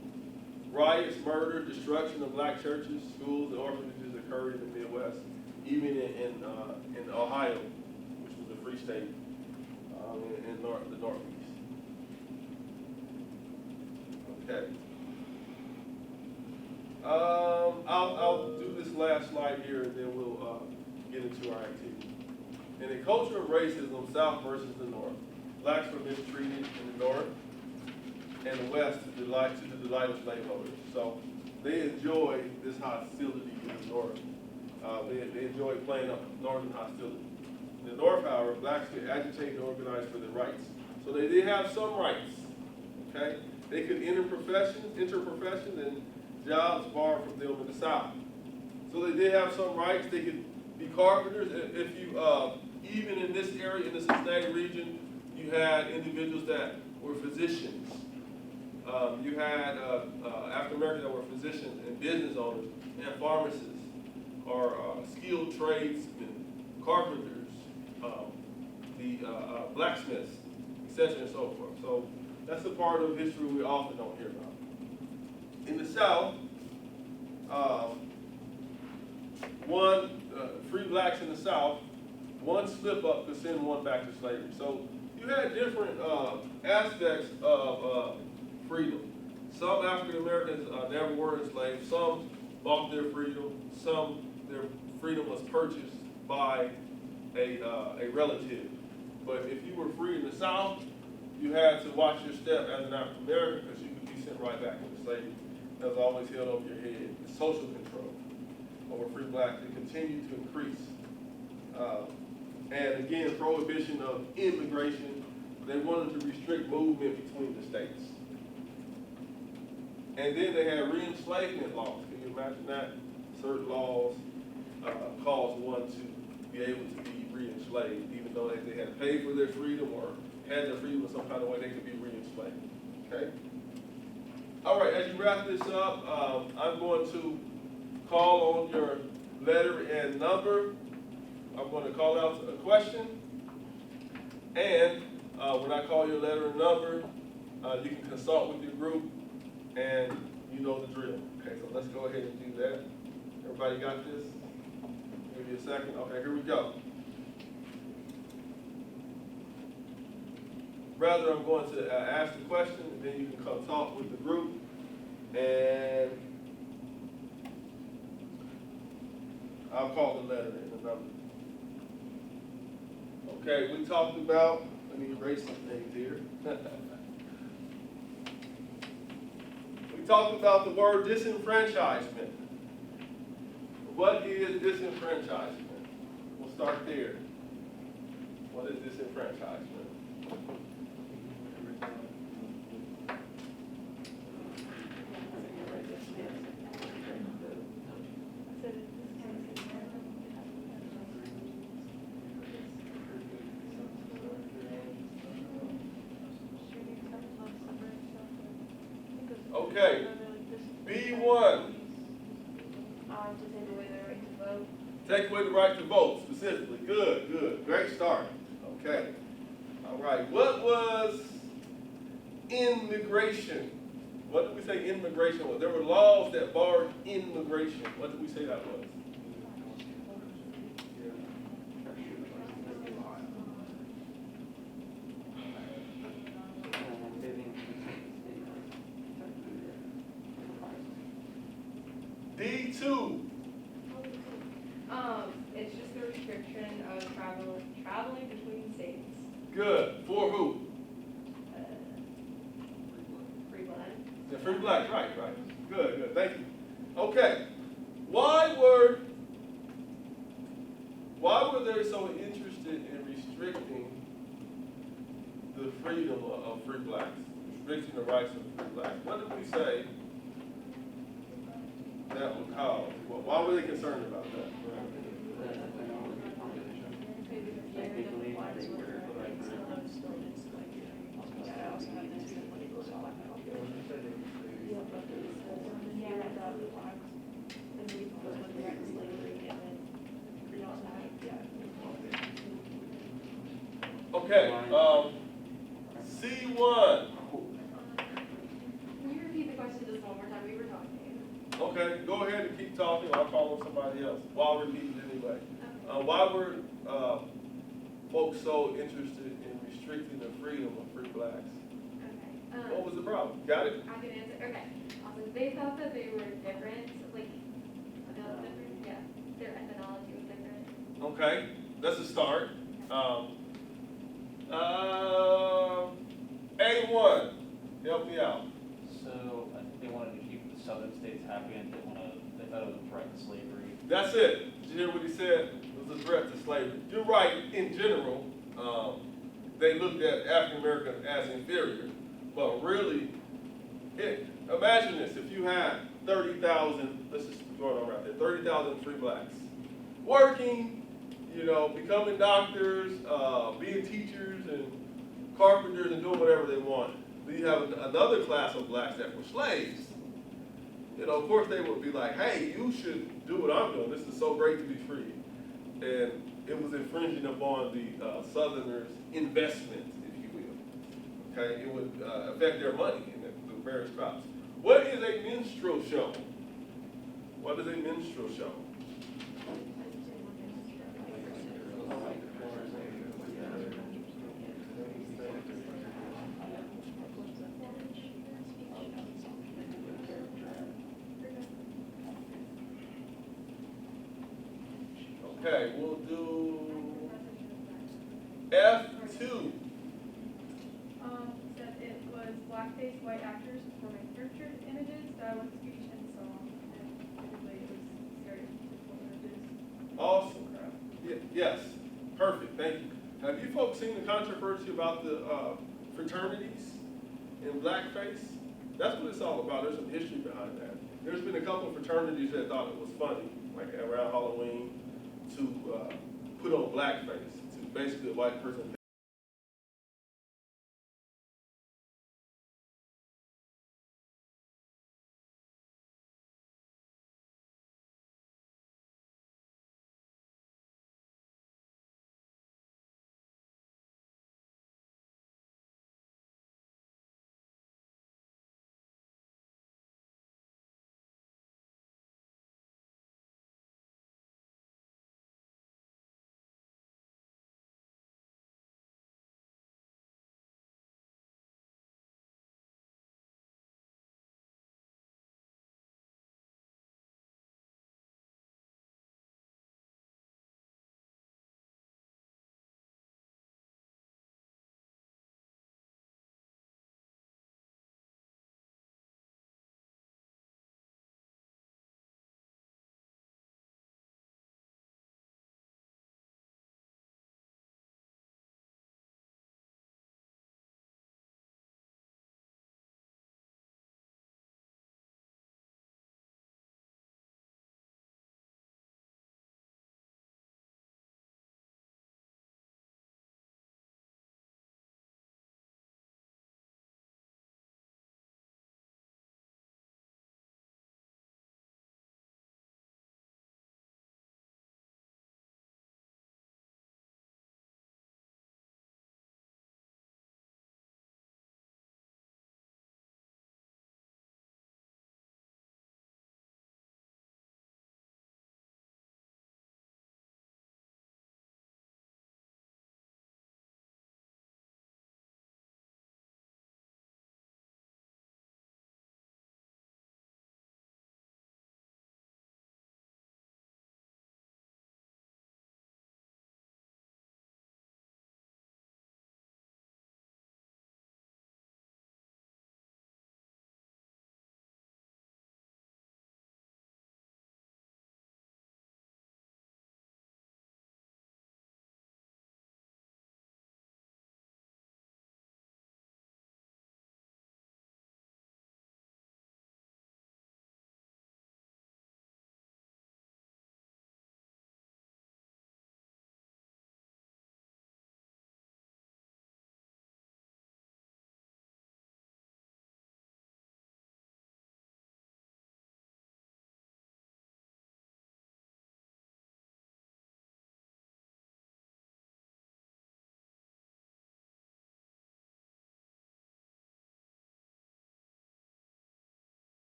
Riots, murder, destruction of black churches, schools, and orphanages occurred in the Midwest, even in Ohio, which was a free state, in the Northeast. Okay. I'll do this last slide here, and then we'll get into our activity. In a culture of racism, South versus the North, blacks were mistreated in the North and the West to the delight of slaveholders. So they enjoy this hostility in the North. They enjoy playing up Northern hostility. In the North, however, blacks could agitate and organize for their rights. So they did have some rights. Okay, they could enter professions, and jobs borrowed from them in the South. So they did have some rights. They could be carpenters. If you, even in this area, in the Cincinnati region, you had individuals that were physicians. You had African Americans that were physicians and business owners and pharmacists, or skilled tradesmen, carpenters, the blacksmiths, etc. and so forth. So that's a part of history we often don't hear about. In the South, free blacks in the South, one slip up could send one back to slavery. So you had different aspects of freedom. Some African Americans never were enslaved. Some bought their freedom. Some their freedom was purchased by a relative. But if you were free in the South, you had to watch your step as an African American because you could be sent right back into slavery. That was always held over your head. The social control over free blacks, it continued to increase. And again, prohibition of immigration. They wanted to restrict movement between the states. And then they had re-enslavement laws. Can you imagine that? Certain laws caused one to be able to be re-enslaved, even though they had paid for their freedom or had their freedom in some kind of way, they could be re-enslaved. Okay? All right, as you wrap this up, I'm going to call on your letter and number. I'm going to call out a question. And when I call your letter and number, you can consult with your group, and you know the drill. Okay, so let's go ahead and do that. Everybody got this? Give me a second. Okay, here we go. Rather, I'm going to ask the question, and then you can come talk with the group. And I'll call the letter and the number. Okay, we talked about, let me erase some things here. We talked about the word disenfranchisement. What is disenfranchisement? We'll start there. What is disenfranchisement? Okay, B1. Take away the right to vote, specifically. Good, good. Great start. Okay. All right. What was immigration? What did we say immigration was? There were laws that barred immigration. What did we say that was? D2. It's just the restriction of traveling between states. Good. For who? Free black. The free black. Right, right. Good, good. Thank you. Okay. why were they so interested in restricting the freedom of free blacks, restricting the rights of free blacks? What did we say that would cause? Well, why were they concerned about that? They believe they were Okay, C1. Can you repeat the question just one more time? We were talking. Okay, go ahead and keep talking. I'll call on somebody else. Well, I'll repeat it anyway. Why were folks so interested in restricting the freedom of free blacks? Okay. What was the problem? Got it? I can answer. Okay. Also, they thought that they were different. Like, different. Yeah. Their ethnology was different. Okay, that's a start. A1, help me out. So I think they wanted to keep the southern states happy and they thought it was a threat to slavery. That's it. Did you hear what he said? It was a threat to slavery. You're right, in general, they looked at African Americans as inferior, but really, imagine this, if you had 30,000, let's just throw it on right there, 30,000 free blacks, working, becoming doctors, being teachers and carpenters and doing whatever they want. Then you have another class of blacks that were slaves. Of course they would be like, hey, you should do what I'm doing. This is so great to be free. And it was infringing upon the Southerners' investment, if you will. Okay, it would affect their money in the various crops. What is a minstrel show? What is a minstrel show? Okay, we'll do F2. Said it was blackface white actors performing nurtured images, dialect speech, and so on. And typically it was stereotypical images. Awesome. Yes, perfect, thank you. Have you folks seen the controversy about the fraternities in blackface? That's what it's all about. There's some history behind that. There's been a couple of fraternities that thought it was funny, like around Halloween, to put on blackface, to basically a white person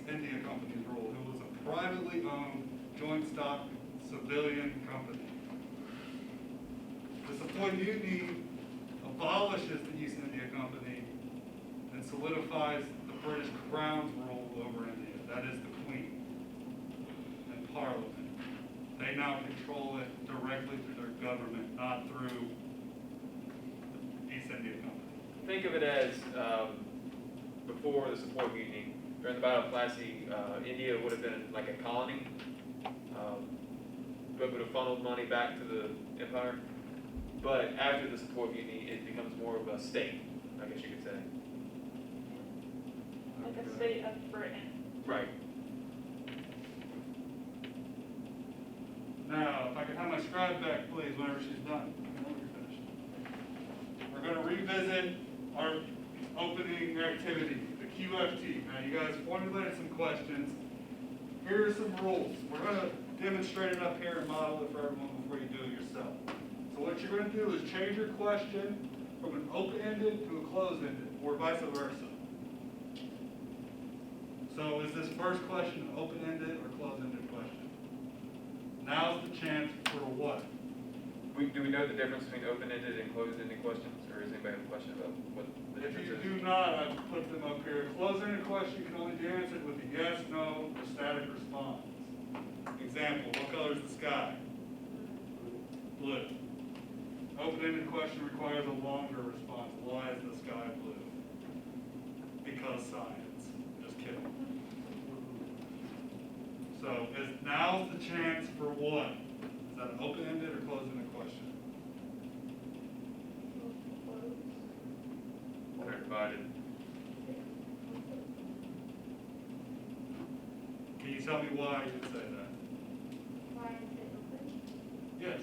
India Company's rule, who was a privately owned joint stock civilian company. The Sepoy Mutiny abolishes the East India Company and solidifies the British Crown's rule over India. That is the Queen and Parliament. They now control it directly through their government, not through the East India Company. Think of it as, before the Sepoy Mutiny, during the Battle of Plassey, India would have been like a colony, but would have funneled money back to the empire. But after the Sepoy Mutiny, it becomes more of a state, I guess you could say. Like a state of Britain. Right. Now, if I could have my scribe back, please, whenever she's done. We're going to revisit our opening activity, the QFT. Now, you guys formulated some questions. Here are some rules. We're going to demonstrate it up here and model it for everyone before you do it yourself. So what you're going to do is change your question from an open-ended to a closed-ended, or vice versa. So is this first question an open-ended or closed-ended question? Now's the chance for what? Do we know the difference between open-ended and closed-ended questions, or does anybody have a question about what the If difference you is? do not, I've put them up here. Closed-ended question can only be answered with a yes, no, or static response. Example, what color is the sky? Blue. Open-ended question requires a longer response. Why is the sky blue? Because science. Just kidding. So now's the chance for what? Is that an open-ended or closed-ended question? They're divided. Can you tell me why you would say that? Why is it open? Yes.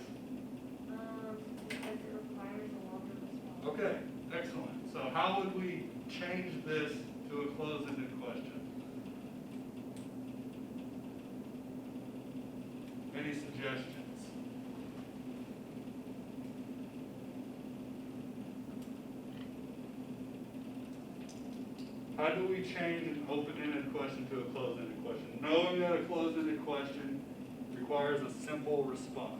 Because it requires a longer response. Okay, excellent. So how would we change this to a closed-ended question? Any suggestions? How do we change an open-ended question to a closed-ended question? Knowing that a closed-ended question requires a simple response.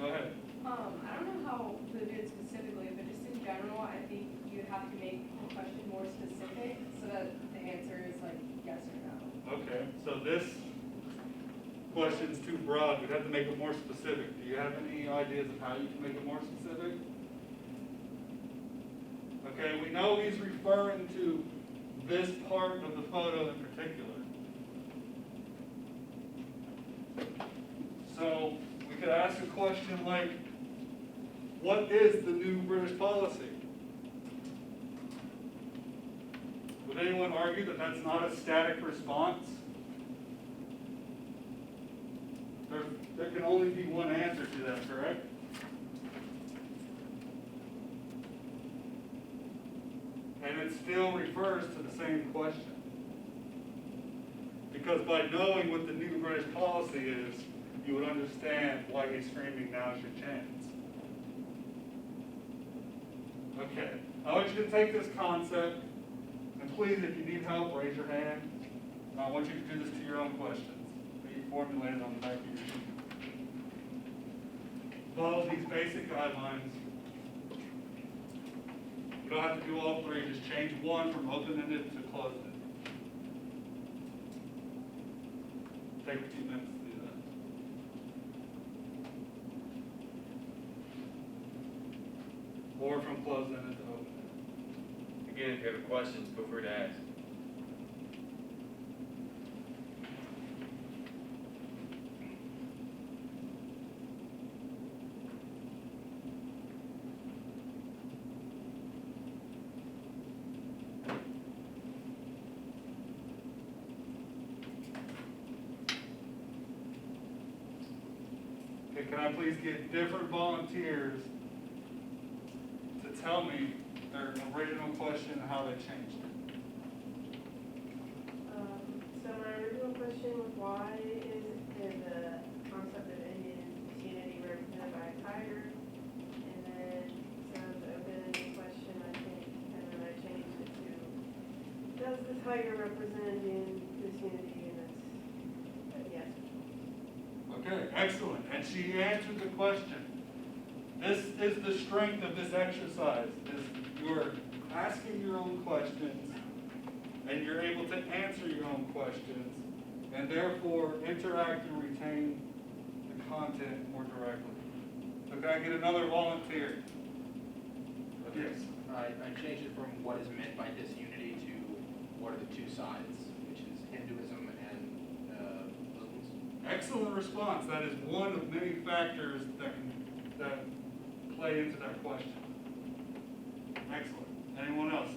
Go ahead. I don't know how to do it specifically, but just in general, I think you have to make the question more specific so that the answer is like yes or no. Okay, so this question's too broad. We'd have to make it more specific. Do you have any ideas of how you can make it more specific? Okay, we know he's referring to this part of the photo in particular. So we could ask a question like, what is the new British policy? Would anyone argue that that's not a static response? There can only be one answer to that, correct? And it still refers to the same question. Because by knowing what the new British policy is, you would understand why he's screaming, now's your chance. Okay, I want you to take this concept, and please, if you need help, raise your hand. I want you to do this to your own questions that you formulated on the back of your sheet. Follow these basic guidelines. You don't have to do all three, just change one from open-ended to closed-ended. Take a few minutes to do that. Or from closed-ended to open-ended. Again, if you have questions, feel free to ask. Okay, can I please get different volunteers to tell me their original question and how they changed it? So my original question was why is the concept of Indian how you're representing this unity, and that's, yes. Okay, excellent. And she answered the question. This is the strength of this exercise, is you're asking your own questions, and you're able to answer your own questions, and therefore interact and retain the content more directly. So can I get another volunteer? Yes. I changed it from what is meant by disunity to what are the two sides, which is Hinduism and Muslims. Excellent response. That is one of many factors that play into that question. Excellent. Anyone else?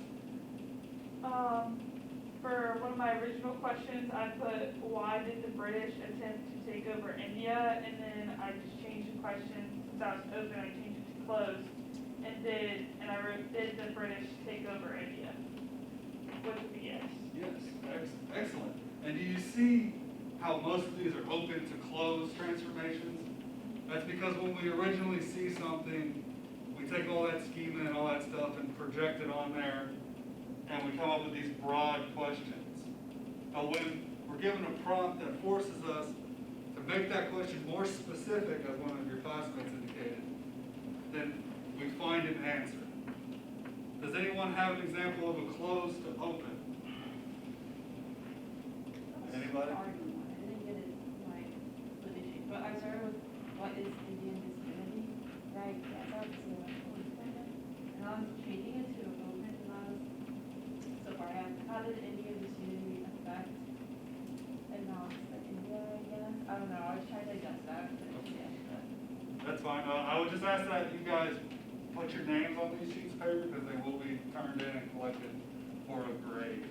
For one of my original questions, I put, why did the British attempt to take over India? And then I just changed the question, since I was open, I changed it to closed. And I wrote, did the British take over India? Which would be yes. Yes. Excellent. And do you see how most of these are open to closed transformations? That's because when we originally see something, we take all that schema and all that stuff and project it on there, and we come up with these broad questions. But when we're given a prompt that forces us to make that question more specific, as one of your classmates indicated, then we find an answer. Does anyone have an example of a closed to open? Anybody? I didn't get it like clinician, but I started with what is Indian disunity, right? Yeah, that was the one kind of, and I was changing it to open, and I was so far I have how did Indian disunity affect and not the India? I guess I don't know. I was trying to digest that, but yeah. That's fine. I would just ask that you guys put your names on these sheets of paper because they will be turned in and collected for a grade.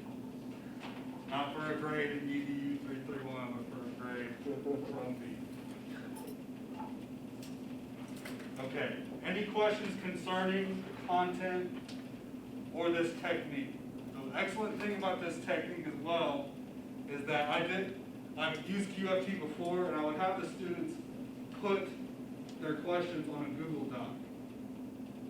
Not for a grade in EDU 331, but for a grade from B. Okay. Any questions concerning the content or this technique? The excellent thing about this technique as well is that I've used QFT before, and I would have the students put their questions on a Google Doc.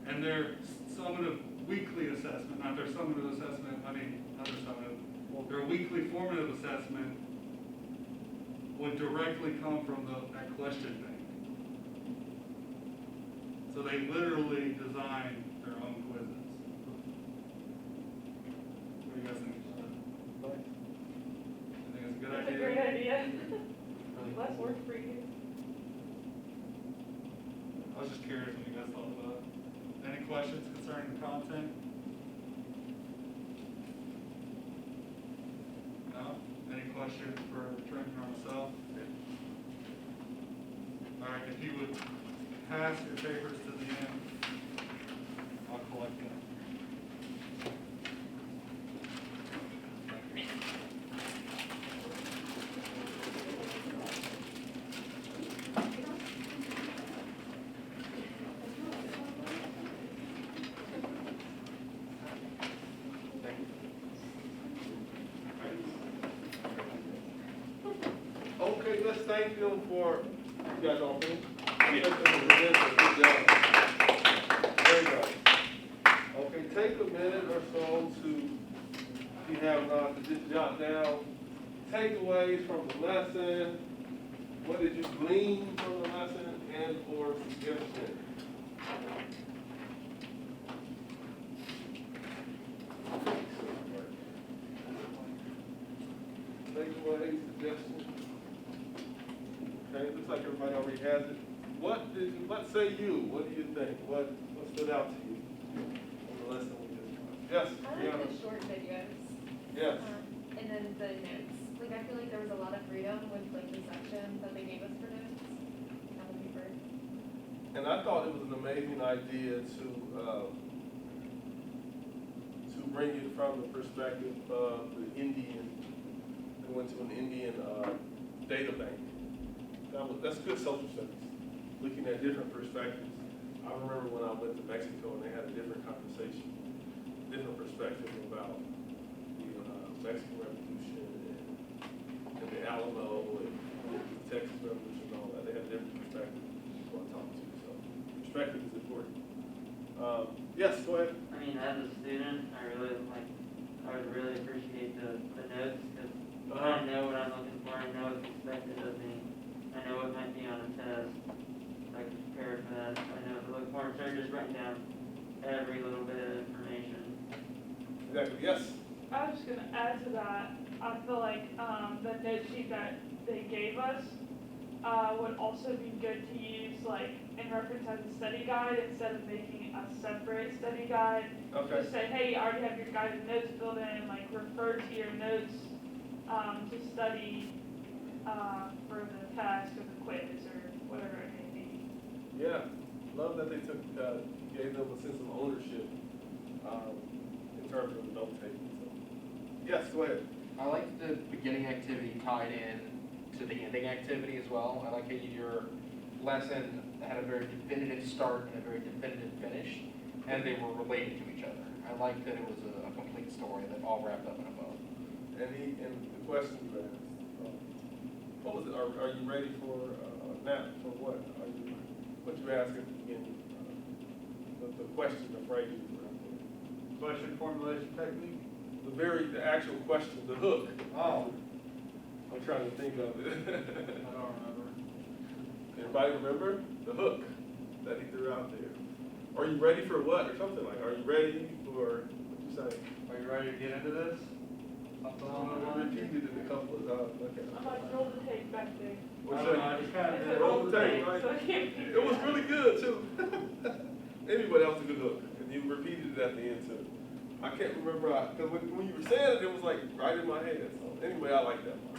And their summative weekly assessment, not their summative assessment, not their summative, their weekly formative assessment would directly come from that question bank. So they literally design their own quizzes. What do you guys think? I think it's a good That's idea. a great idea. Less work for you. I was just curious what you guys thought about it. Any questions concerning the content? No? Any questions for Trent or myself? All right, if you would pass your papers to the end, I'll collect them. Okay, let's thank them for, you guys all finished? Thank them for presenting. Good job. Very good. Okay, take a minute or so to, if you have not, to just jot down takeaways from the lesson. What did you glean from the lesson and or suggestions? Takeaways, suggestions? Okay, looks like everybody already has it. What say you? What do you think? What stood out to you from the lesson we just watched? Yes, I Brianna? like the short videos. Yes. And then the notes. Like, I feel like there was a lot of freedom with, like, the sections that they gave us for notes on the paper. And I thought it was an amazing idea to bring it from the perspective of the Indian. They went to an Indian data bank. That's good social studies, looking at different perspectives. I remember when I went to Mexico and they had a different conversation, different perspective about the Mexican Revolution and the Alamo and the Texas Revolution and all that. They had different perspectives people I talked to, so perspective is important. Yes, go ahead. I mean, as a student, I really like I would really appreciate the notes, because Uh-huh. I know what I'm looking for, I know what's expected of me, I know what might be on a test, I can prepare for that, I know what to look for, instead of just writing down every little bit of information. Exactly, yes. I was just gonna add to that, I feel like, the note sheet that they gave us, would also be good to use, like, in reference as a study guide, instead of making a separate study guide. Okay. Just say, hey, you already have your guided notes filled in, like, refer to your notes, to study, for the test or the quiz or whatever it may be. Yeah, love that they took, gave them a sense of ownership, in terms of the note taking, so. Yes, go ahead. I like the beginning activity tied in to the ending activity as well. I like how your lesson had a very definitive start and a very definitive finish, and they were related to each other. I like that it was a complete story that all wrapped up in a bow. And the question you asked, what was it, are you ready for, nap, for what? What you asked at the beginning, the question, the phrase you were asking. Question formulation technique? The actual question, the hook. Oh. I'm trying to think of it. I don't remember. Anybody remember? The hook that he threw out there. Are you ready for what, or something like, are you ready for, what you say? Are you ready to get into this? Something along those I lines? repeated it a couple of times, okay. I'm like, roll the tape back there. What's I don't know, that? I just kind I of said, did. roll the tape, right? so I can't figure It was out. really good too. Anyway, that was a good hook, and you repeated it at the end too. I can't remember, because when you were saying it, it was like right in my head, so anyway, I like that one.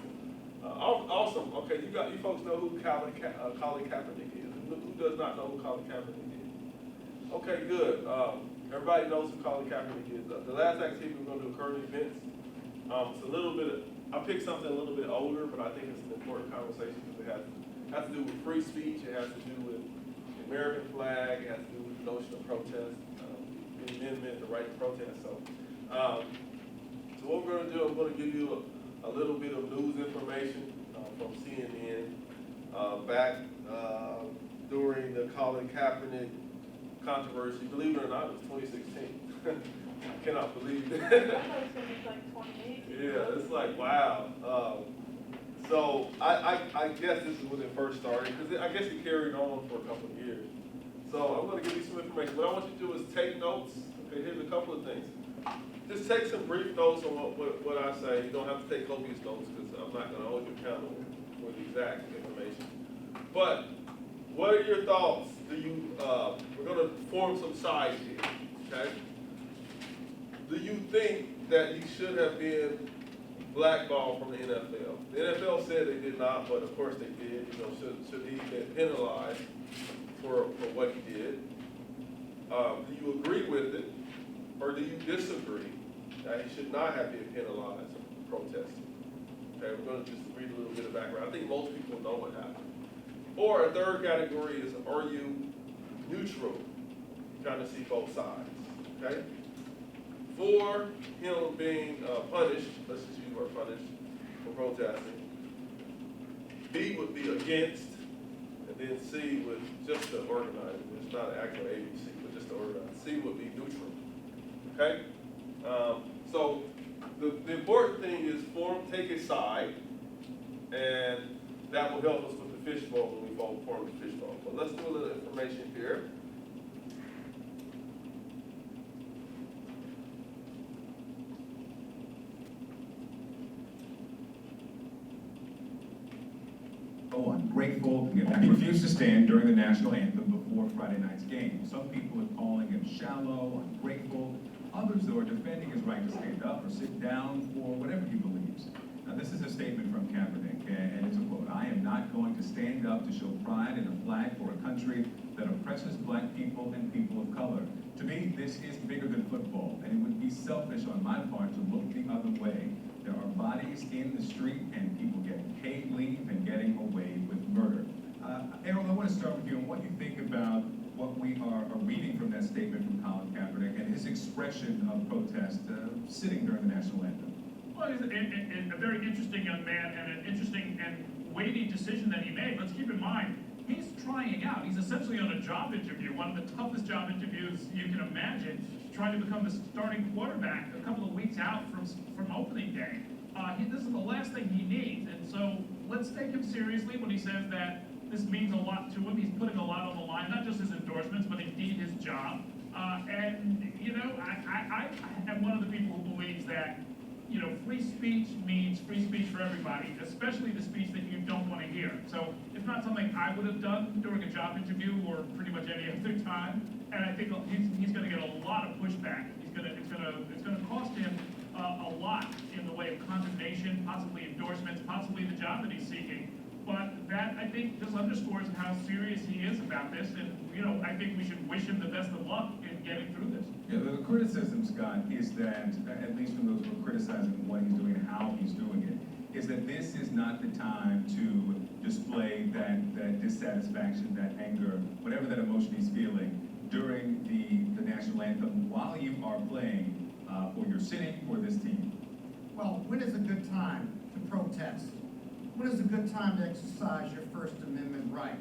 Awesome, okay, you folks know who Colin Kaepernick is. Who does not know who Colin Kaepernick is? Okay, good, everybody knows who Colin Kaepernick is. The last activity we're gonna do current events. It's a little bit, I picked something a little bit older, but I think it's an important conversation because it has to do with free speech, it has to do with the American flag, it has to do with the notion of protest, the amendment, the right to protest. So what we're gonna do, I'm gonna give you a little bit of news information from CNN back during the Colin Kaepernick controversy. Believe it or not, it was 2016. I cannot believe it. I thought it was gonna be like 28. Yeah, it's like, wow. So I guess this is when it first started, because I guess it carried on for a couple of years. So I'm gonna give you some information. What I want you to do is take notes. Okay, here's a couple of things. Just take some brief notes on what I say. You don't have to take copious notes, because I'm not gonna hold you accountable for the exact information. But what are your thoughts? We're gonna form some sides here, okay? Do you think that he should have been blackballed from the NFL? The NFL said they did not, but of course they did. You know, should he have been penalized for what he did? Do you agree with it, or do you disagree that he should not have been penalized for protesting? Okay, we're going to just read a little bit of background. I think most people know what happened. Or a third category is, are you neutral? Trying to see both sides, okay? For him being punished, let's just use the word punished, for protesting. B would be against, and then C would just to organize. It's not an actual A, B, C, but just to organize. C would be neutral, okay? So the important thing is take a side, and that will help us with the fishbowl when we form the fishbowl. But let's do a little information here. Ungrateful, he refused to stand during the national anthem before Friday night's game. Some people are calling him shallow, ungrateful. Others, though, are defending his right to stand up or sit down for whatever he believes. Now, this is a statement from Kaepernick, and it's a quote. "I am not going to stand up to show pride in a flag for a country that oppresses black people and people of color. To me, this is bigger than football, and it would be selfish on my part to look the other way. There are bodies in the street and people getting paid leave and getting away with murder." Errol, I want to start with you on what you think about what we are reading from that statement from Colin Kaepernick and his expression of protest sitting during the national anthem. Well, he's a very interesting young man and an interesting and weighty decision that he made. Let's keep in mind, he's trying out. He's a essentially on a job interview, one of the toughest job interviews you can imagine, trying to become the starting quarterback a couple of weeks out from opening day. This is the last thing he needs, and so let's take him seriously when he says that this means a lot to him. He's putting a lot on the line, not just his endorsements, but indeed his job. And, you know, I am one of the people who believes that, you know, free speech means free speech for everybody, especially the speech that you don't want to hear. So it's not something I would have done during a job interview or pretty much any other time. And I think he's going to get a lot of pushback. It's going to cost him a lot in the way of condemnation, possibly endorsements, possibly the job that he's seeking. But that, I think, just underscores how serious he is about this. And, you know, I think we should wish him the best of luck in getting through this. Yeah, the criticism, Scott, is that, at least from those who are criticizing what he's doing and how he's doing it, is that this is not the time to display that dissatisfaction, that anger, whatever that emotion he's feeling during the national anthem while you are playing for your city, for this team. Well, when is a good time to protest? When is a good time to exercise your First Amendment right?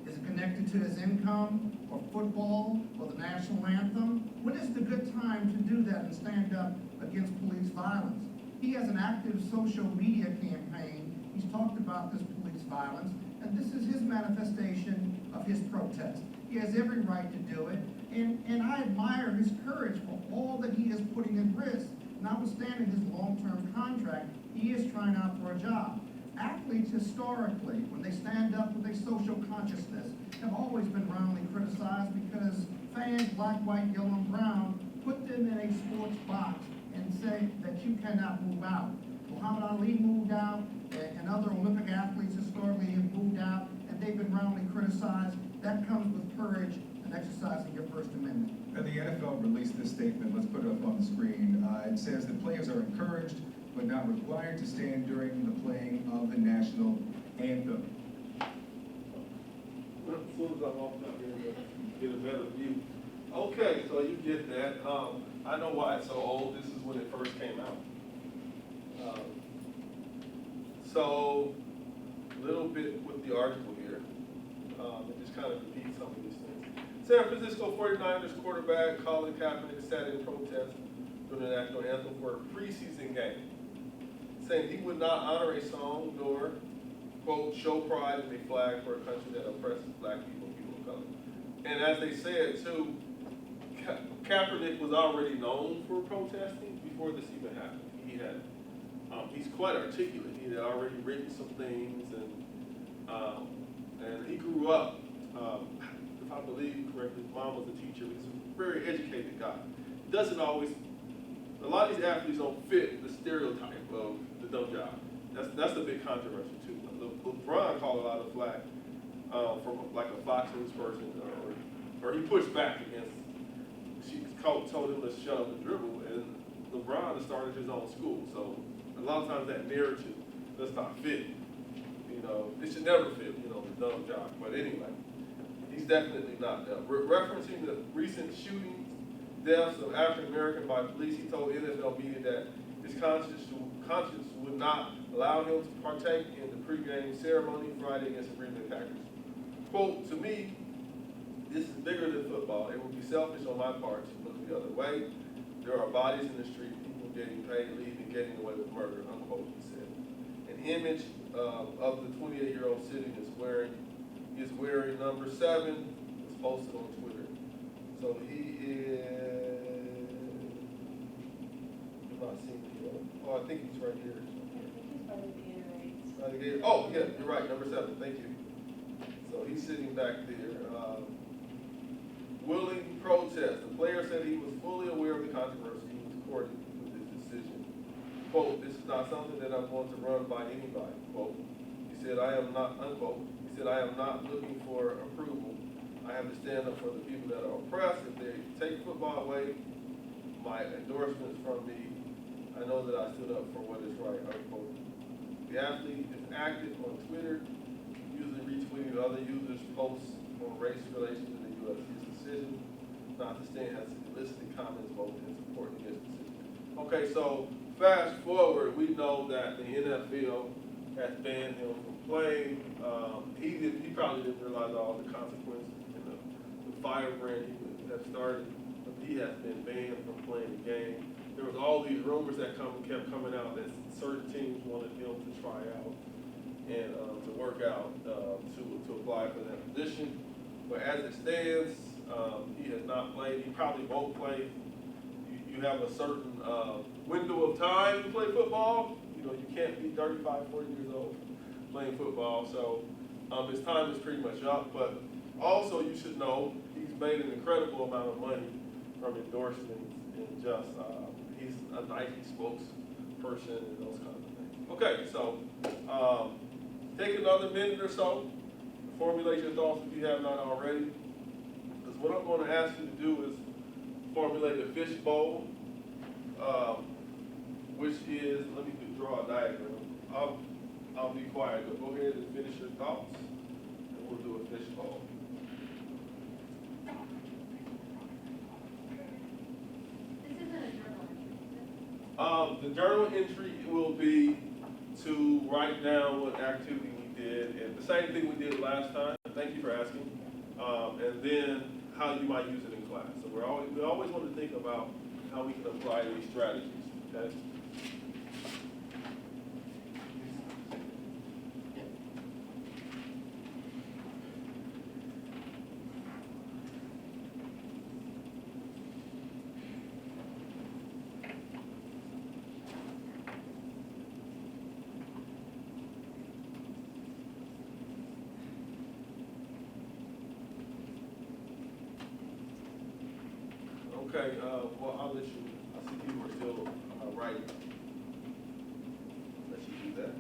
Is it connected to his income, or football, or the national anthem? When is the good time to do that and stand up against police violence? He has an active social media campaign. He's talked about this police violence, and this is his manifestation of his protest. He has every right to do it, and I admire his courage for all that he is putting at risk. Notwithstanding his long-term contract, he is trying out for a job. Athletes historically, when they stand up with a social consciousness, have always been roundly criticized because fans, black, white, yellow, and brown, put them in a sports box and say that you cannot move out. Muhammad Ali moved out, and other Olympic athletes historically have moved out, and they've been roundly criticized. That comes with courage and exercising your First Amendment. And the NFL released this statement, let's put it up on the screen. It says that players are encouraged but not required to stand during the playing of the national anthem. As soon as I'm off out here, get a better view. Okay, so you get that. I know why it's so old. This is when it first came out. So, a little bit with the article here. It just kind of repeats some of these things. San Francisco 49ers quarterback Colin Kaepernick sat in protest during the national anthem for a preseason game, saying he would not honor a song nor, quote, show pride in a flag for a country that oppresses black people and people of color. And as they said, too, Kaepernick was already known for protesting before this even happened. He's quite articulate. He had already written some things, and he grew up, if I believe correctly, his mom was a teacher. He's a very educated guy. He doesn't always, a lot of these athletes don't fit the stereotype of the dumb job. That's the big controversy too. LeBron called a lot of flack from like a Fox News person, or he pushed back against. She told him to shut up and dribble, and LeBron has started his own school. So a lot of times that narrative does not fit. You know, it should never fit. You know, the dumb job. But anyway, he's definitely not. Referencing the recent shootings, deaths of African Americans by police, he told NFL media that his conscience would not allow him to partake in the pregame ceremony Friday against the Green Bay Packers. Quote, to me, this is bigger than football. It would be selfish on my part to look the other way. There are bodies in the street, people getting paid, leaving, getting away with murder, unquote, he said. An image of the 28-year-old sitting is wearing number 7, was posted on Twitter. So he is, I'm not seeing it. Oh, I think he's right here. Oh, yeah, you're right, number 7, thank you. So he's sitting back there. Willing protest. The player said he was fully aware of the controversy. He was courted with his decision. Quote, this is not something that I'm going to run by anybody. Quote, he said, I am not, unquote, he said, I am not looking for approval. I have to stand up for the people that are oppressed. If they take football away, my endorsements from me, I know that I stood up for what is right, unquote. The athlete is active on Twitter, usually retweeting other users' posts on race relations in the U.S. His decision not to stand has elicited comments both in support and against the decision. Okay, so fast forward, we know that the NFL has banned him from playing. He probably didn't realize all the consequences. firebrand he would have started, but he has been banned from playing the game. There was all these rumors that kept coming out that certain teams wanted him to try out and to work out to apply for that position. But as it stands, he has not played. He probably won't play. You have a certain window of time to play football. You know, you can't be 35, 40 years old playing football. So his time is pretty much up. But also, you should know he's made an incredible amount of money from endorsements and just he's a Nike spokesperson and those kinds of things. Okay, so take another minute or so to formulate your thoughts if you have not already. Because what I'm going to ask you to do is formulate a fishbowl, which is, let me draw a diagram. I'll be quiet, but go ahead and finish your thoughts, and we'll do a fishbowl. This isn't a journal entry. The journal entry will be to write down what activity we did, and the same thing we did last time. Thank you for asking. And then how you might use it in class. So we always want to think about how we can apply these strategies. Okay. Okay, well, I'll let you, I see people are still writing. Let you do that.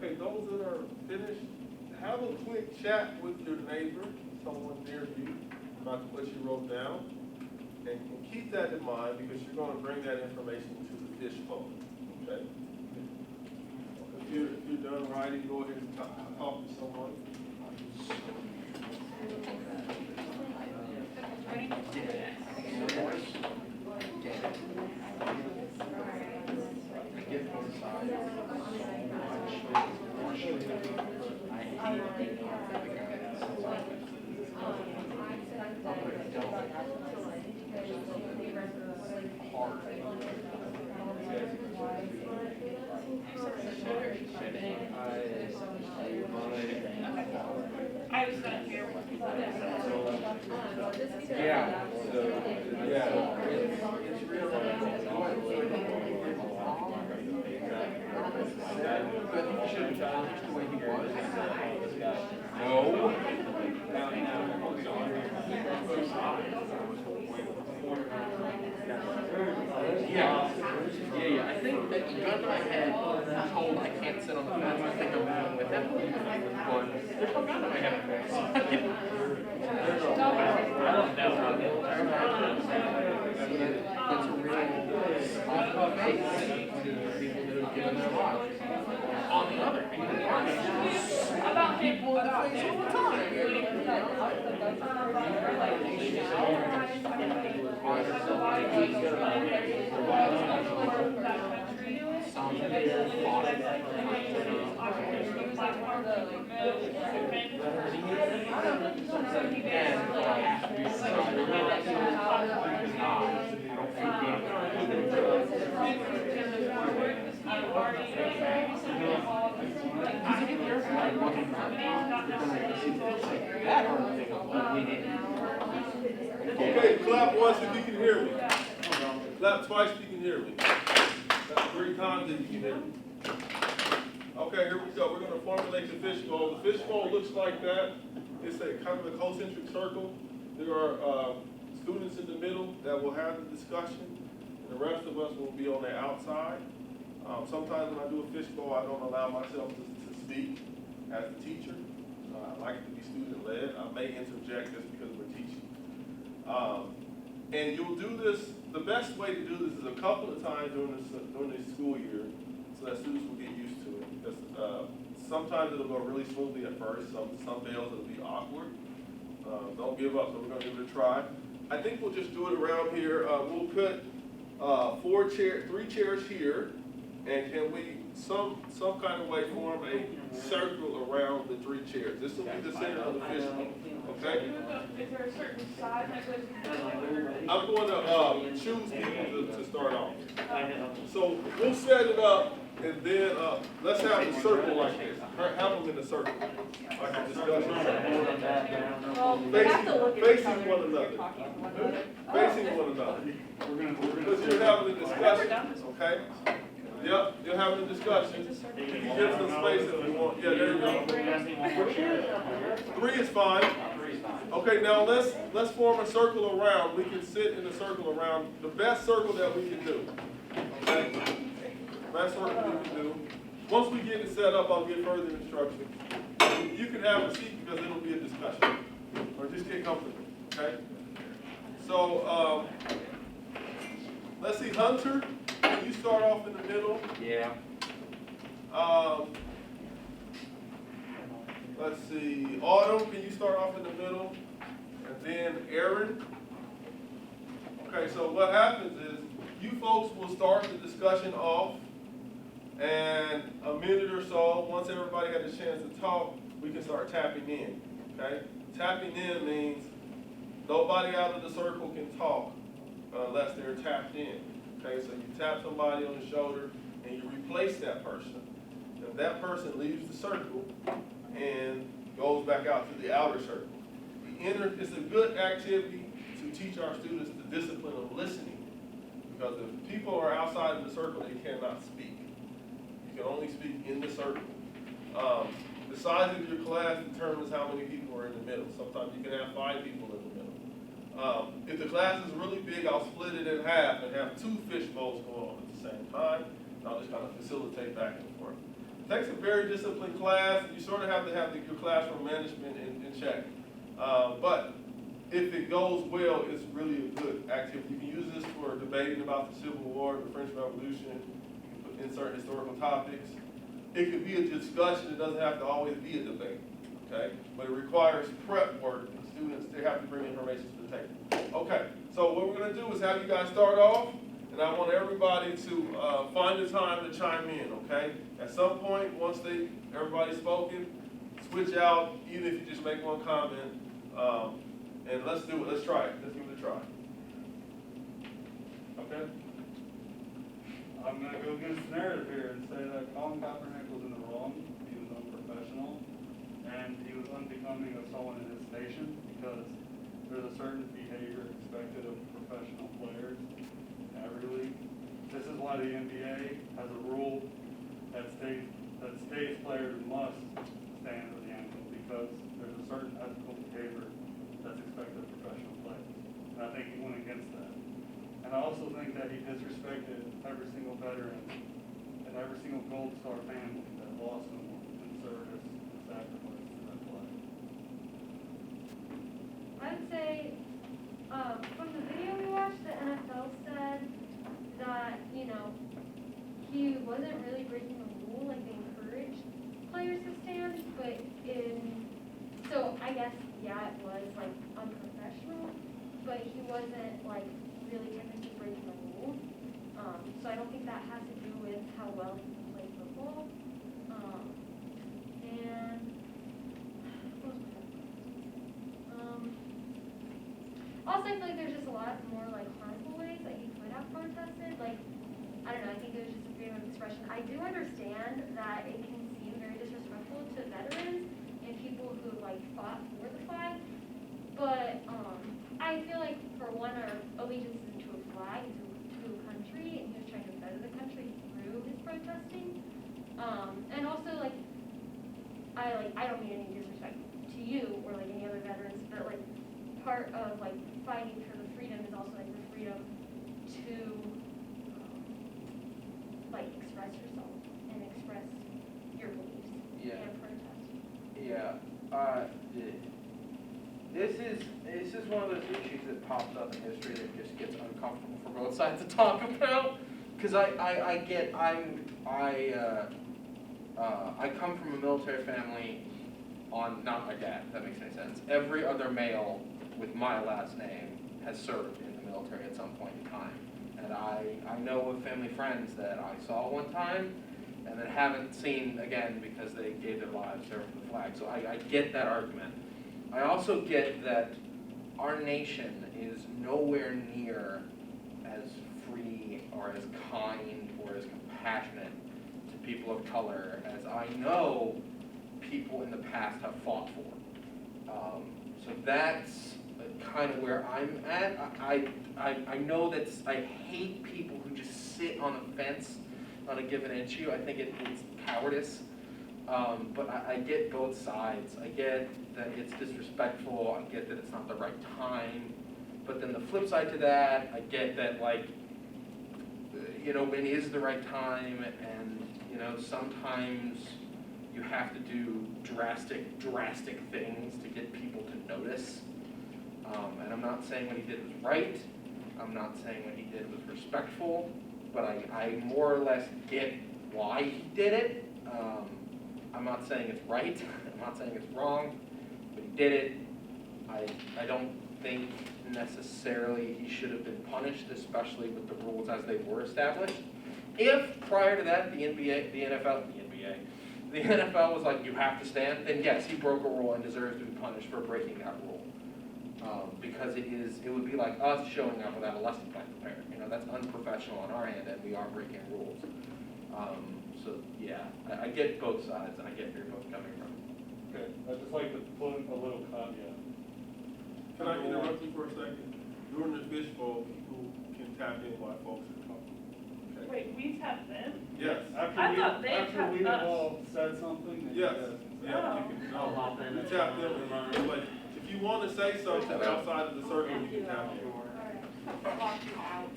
Okay, those that are finished, have a quick chat with your neighbor, someone near you, about what you wrote down. And keep that in mind because you're going to bring that information to the fishbowl. Okay? If you're done writing, go ahead and talk to someone. I was not here. Yeah. It's real. No. Yeah. I think that the gun in my head told I can't sit on the fence. I think I'm moving with him. But there's no gun in my head. I don't know. That's a real slap in the face to people that have given their lives. On the other hand, about people in the face all the time. So he And basically, I have to be decided. Okay, clap once if you can hear me. Clap twice if you can hear me. Clap 3 times if you can hear me. Okay, here we go. We're going to formulate the fishbowl. The fishbowl looks like that. It's a kind of a concentric circle. There are students in the middle that will have the discussion, and the rest of us will be on the outside. Sometimes when I do a fishbowl, I don't allow myself to speak as a teacher. I like it to be student-led. I may interject just because we're teaching. And you'll do this, the best way to do this is a couple of times during the school year so that students will get used to it. Because sometimes it'll go really smoothly at first, some days it'll be awkward. Don't give up, so we're gonna give it a try. I think we'll just do it around here. We'll put 3 chairs here, and can we, some kind of way form a circle around the 3 chairs. This will be the center of the fishbowl, okay? Is there a certain size that goes together? I'm going to choose people to start off. So we'll set it up, and then let's have the circle like this. Have them in a circle, like a discussion. Well, they have to look at each Facing other one because you're another. talking to one another. Facing one another. Because you're having a discussion, okay? Yep, you're having a discussion. You can give some space if you want. Yeah, there you go. 3 is fine. Okay, now let's form a circle around. We can sit in a circle around the best circle that we can do. Okay? Best circle we can do. Once we get it set up, I'll give further instructions. You can have a seat because it'll be a discussion. Or just get comfortable, okay? So, let's see, Hunter, can you start off in the middle? Yeah. Let's see, Autumn, can you start off in the middle? And then Aaron. Okay, so what happens is, you folks will start the discussion off, and a minute or so, once everybody had a chance to talk, we can start tapping in, okay? Tapping in means nobody out of the circle can talk unless they're tapped in, okay? So you tap somebody on the shoulder, and you replace that person. If that person leaves the circle and goes back out to the outer circle, it's a good activity to teach our students the discipline of listening. Because if people are outside of the circle, they cannot speak. You can only speak in the circle. The size of your class determines how many people are in the middle. Sometimes you can have 5 people in the middle. If the class is really big, I'll split it in half and have 2 fish bowls going on at the same time. I'll just kind of facilitate back and forth. It takes a very disciplined class. You sort of have to have your classroom management in check. But if it goes well, it's really a good activity. You can use this for debating about the Civil War, the French Revolution, you can insert historical topics. It could be a discussion, it doesn't have to always be a debate, okay? But it requires prep work, and students, they have to bring information to the table. Okay, so what we're gonna do is have you guys start off, and I want everybody to find the time to chime in, okay? At some point, once everybody's spoken, switch out, even if you just make one comment, and let's do it, let's try it, let's give it a try. Okay. I'm gonna go against the narrative here and say that Colin Kaepernick was in the wrong, he was unprofessional, and he was unbecoming of someone in his station because there's a certain behavior expected of professional players in every league. This is why the NBA has a rule that states players must stand with the anthem because there's a certain ethical behavior that's expected of professional players. And I think he went against that. And I also think that he disrespected every single veteran and every single Gold Star family that lost someone in service and sacrifice to that flag. I would say, from the video we watched, the NFL said that, he wasn't really breaking the rule, like they encouraged players to stand, but so I guess, yeah, it was like unprofessional, but he wasn't like really technically breaking the rule. So I don't think that has to do with how well he can play football. And what was my other question? also I feel like there's just a lot more like harmful ways that you could have protested. Like, I don't know, I think it was just a freedom of expression. I do understand that it can seem very disrespectful to veterans and people who like fought for the flag, but I feel like for one, our allegiance is to a flag, to a country, and he was trying to better the country through his protesting. And also like I don't mean any disrespect to you or like any other veterans, but like part of like fighting for the freedom is also like the freedom to like express yourself and express your beliefs and protest. This is one of those issues that pops up in history that just gets uncomfortable for both sides to talk about. Because I come from a military family on, not my dad, if that makes any sense. Every other male with my last name has served in the military at some point in time. And I know of family friends that I saw one time and then haven't seen again because they gave their lives serving the flag. So I get that argument. I also get that our nation is nowhere near as free or as kind or as compassionate to people of color as I know people in the past have fought for. So that's kind of where I'm at. I know that I hate people who just sit on the fence on a given issue. I think it's cowardice. But I get both sides. I get that it's disrespectful. I get that it's not the right time. But then the flip side to that, I get that like, when is the right time, and sometimes you have to do drastic things to get people to notice. And I'm not saying what he did was right. I'm not saying what he did was respectful, but I more or less get why he did it. I'm not saying it's right. I'm not saying it's wrong, but he did it. I don't think necessarily he should have been punished, especially with the rules as they were established. If prior to that the NFL was like, you have to stand, then yes, he broke a rule and deserves to be punished for breaking that rule. Because it would be like us showing up without a lesson plan prepared. That's unprofessional on our end, and we are breaking rules. So yeah, I get both sides, and I get where you're both coming from. Okay, I'd just like to put a little caveat. Can I interrupt you for a second? During the fishbowl, people can tap in while folks are talking. Okay. Wait, we tap them? Yes. I thought they After we tapped us. all said something. then Yes. you guys- Yeah, you can, I'll hop in. you tap them, but if you want to say something outside of the circle, you can tap in.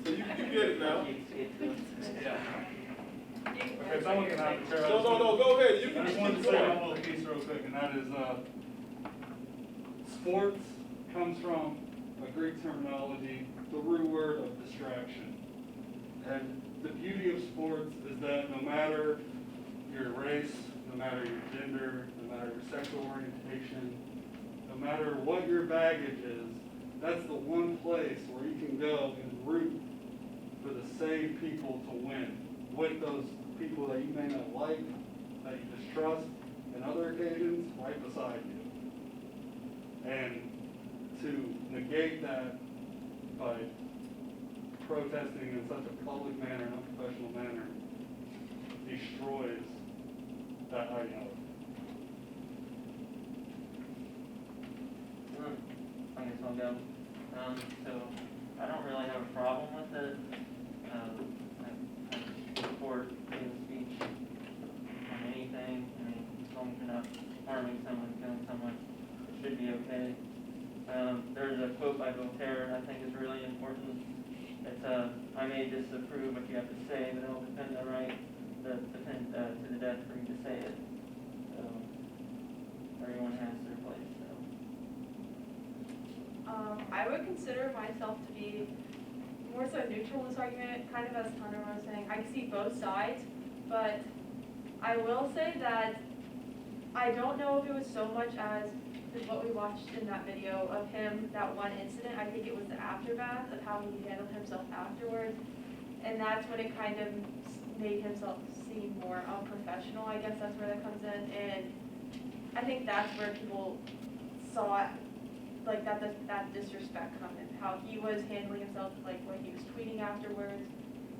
So you get it now. Okay, someone can have a chair. No, go ahead. You I can just keep wanted to say going. one little piece real quick, and that is, sports comes from a Greek terminology, the root word of distraction. And the beauty of sports is that no matter your race, no matter your gender, no matter your sexual orientation, no matter what your baggage is, that's the one place where you can go and root for the same people to win, with those people that you may not like, that you distrust, and other occasions, right beside you. And to negate that by protesting in such a public manner, an unprofessional manner, destroys that ideology. I guess I'll go. So I don't really have a problem with it. I support freedom of speech on anything. I mean, as long as you're not harming someone, killing someone, it should be okay. There's a quote by Voltaire I think is really important. It's, I may disapprove what you have to say, but it'll defend the right to the death for you to say it. So everyone has their place. So. I would consider myself to be more so neutral in this argument, kind of as Hunter was saying. I can see both sides, but I will say that I don't know if it was so much as what we watched in that video of him, that one incident. I think it was the aftermath of how he handled himself afterwards, and that's when it kind of made himself seem more unprofessional. I guess that's where that comes in, and I think that's where people saw like that disrespect come in, how he was handling himself, like when he was tweeting afterwards.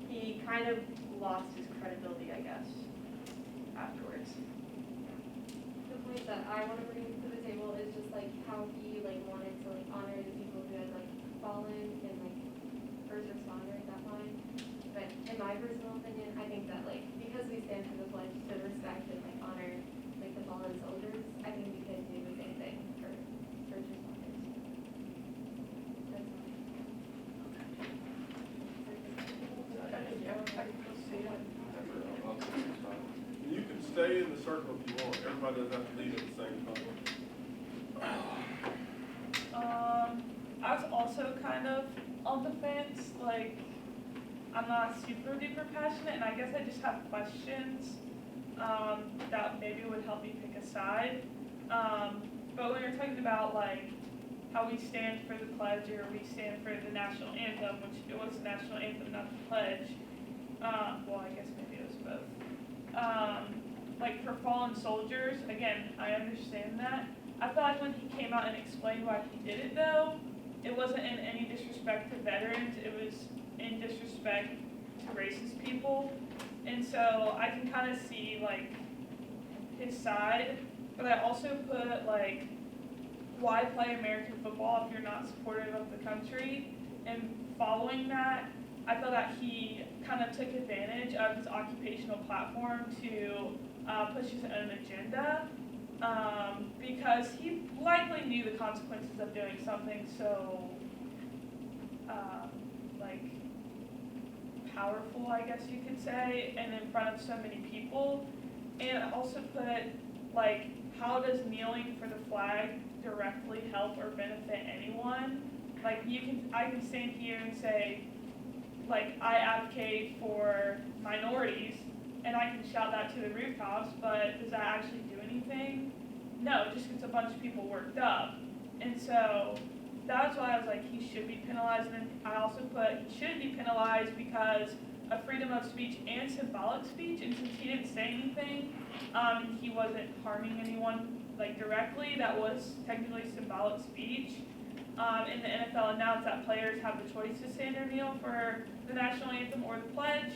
He kind of lost his credibility, I guess, afterwards. The point that I want to bring to the table is just like how he like wanted to like honor the people who had like fallen and like first responder at that point. But in my personal opinion, I think that like because we stand for the pledge to respect and like honor like the fallen soldiers, I think we could do the same thing for first responders. That's And you can stay in the circle if you want. Everybody doesn't have to leave at the same time. I was also kind of on the fence, like, I'm not super duper passionate, and I guess I just have questions, that maybe would help me pick a side. But when you're talking about, like, how we stand for the pledge, or we stand for the national anthem, which it was the national anthem, not the pledge, well, I guess maybe it was both. Like, for fallen soldiers, again, I understand that. I feel like when he came out and explained why he did it, though, it wasn't in any disrespect to veterans, it was in disrespect to racist people. And so I can kind of see, like, his side, but I also put, like, why play American football if you're not supportive of the country? And following that, I feel that he kind of took advantage of his occupational platform to push his own agenda, because he likely knew the consequences of doing something so, like, powerful, I guess you could say, and in front of so many people. And I also put, like, how does kneeling for the flag directly help or benefit anyone? Like, I can stand here and say, like, I advocate for minorities, and I can shout that to the rooftops, but does that actually do anything? No, it just gets a bunch of people worked up. And so that's why I was like, he should be penalized. And I also put he should be penalized because of freedom of speech and symbolic speech. And since he didn't say anything, he wasn't harming anyone like directly, that was technically symbolic speech. And the NFL announced that players have the choice to stand or kneel for the national anthem or the pledge.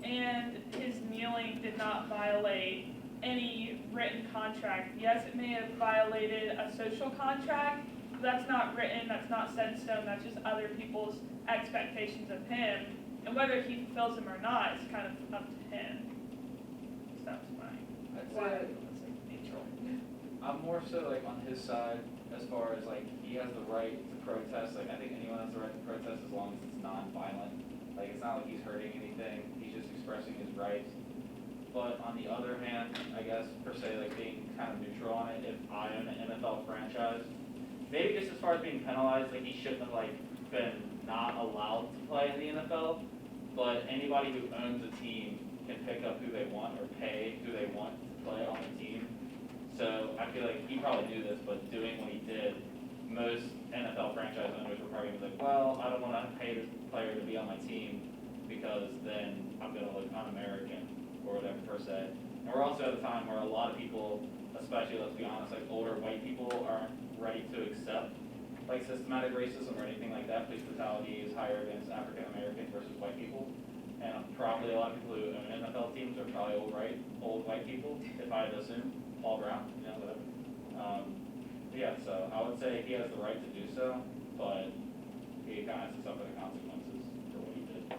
And his kneeling did not violate any written contract. Yes, it may have violated a social contract, but that's not written, that's not set in stone, that's just other people's expectations of him. And whether he fulfills them or not is kind of up to him. So that's I'd say neutral. I'm more so like on his side as far as like he has the right to protest. Like I think anyone has the right to protest as long as it's non-violent. Like it's not like he's hurting anything. He's just expressing his rights. But on the other hand, I guess per se like being kind of neutral on it, if I own an NFL franchise, maybe just as far as being penalized, like he shouldn't have like been not allowed to play in the NFL. But anybody who owns a team can pick up who they want or pay who they want to play on the team. So I feel like he probably knew this, but doing what he did, most NFL franchise owners were probably gonna be like, well, I don't want to pay this player to be on my team because then I'm gonna look un-American or whatever per se. And we're also at a time where a lot of people, especially let's be honest, like older white people aren't ready to accept like systematic racism or anything like that. Police brutality is higher against African Americans versus white people. And probably a lot of people who own NFL teams are probably old white people, if I had to assume, all brown, you know, whatever. Yeah, so I would say he has the right to do so, but he kind of has to suffer the consequences for what he did.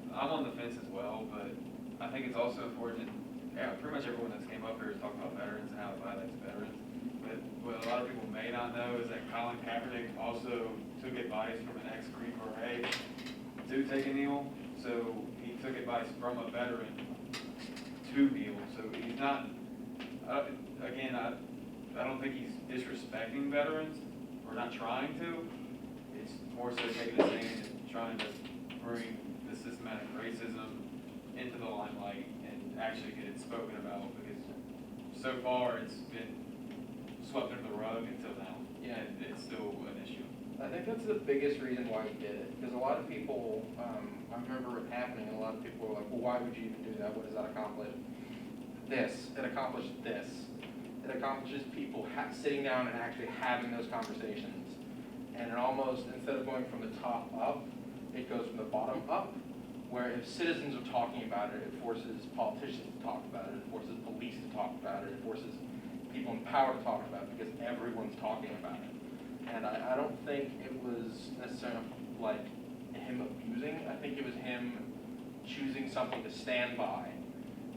I'm on the fence as well, but I think it's also important. Yeah, pretty much everyone that's came up here is talking about veterans and how it violates veterans. But what a lot of people may not know is that Colin Kaepernick also took advice from an ex-Green Beret to take a kneel. So he took advice from a veteran to kneel. So he's not, again, I don't think he's disrespecting veterans, or not trying to. It's more so taking a stand and trying to bring the systematic racism into the limelight and actually get it spoken about, because so far it's been swept under the rug until now. Yeah. And it's still an issue. I think that's the biggest reason why he did it, because a lot of people, I remember it happening, and a lot of people were like, well, why would you even do that? What does that accomplish? This. It accomplished this. It accomplishes people sitting down and actually having those conversations. And it almost, instead of going from the top up, it goes from the bottom up, where if citizens are talking about it, it forces politicians to talk about it, it forces police to talk about it, it forces people in power to talk about it, because everyone's talking about it. And I don't think it was necessarily like him abusing, I think it was him choosing something to stand by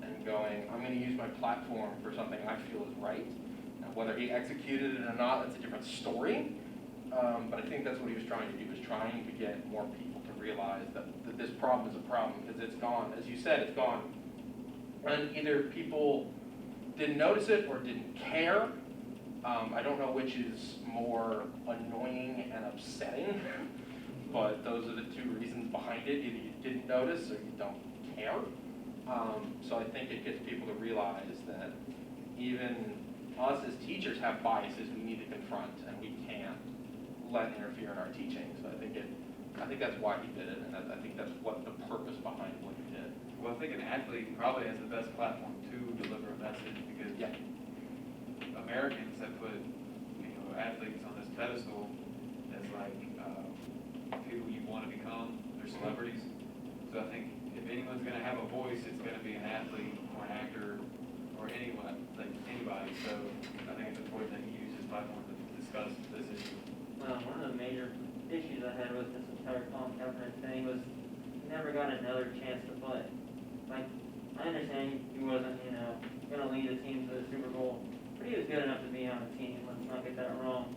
and going, I'm going to use my platform for something I feel is right. Now, whether he executed it or not, that's a different story. But I think that's what he was trying to do, was trying to get more people to realize that this problem is a problem, because it's gone. As you said, it's gone. And either people didn't notice it or didn't care. I don't know which is more annoying and upsetting, but those are the two reasons behind it. Either you didn't notice or you don't care. So I think it gets people to realize that even us as teachers have biases we need to confront, and we can't let interfere in our teaching. So I think that's why he did it, and I think that's what the purpose behind what he did. Well, I think an athlete probably has the best platform to deliver a message, because Americans have put, athletes on this pedestal as like people you want to become. They're celebrities. So I think if anyone's going to have a voice, it's going to be an athlete or an actor or anyone, like anybody. So I think it's important that he uses his platform to discuss this issue. One of the major issues I had with this entire Colin Kaepernick thing was he never got another chance to play. Like, I understand he wasn't, going to lead a team to the Super Bowl, but he was good enough to be on a team. Let's not get that wrong.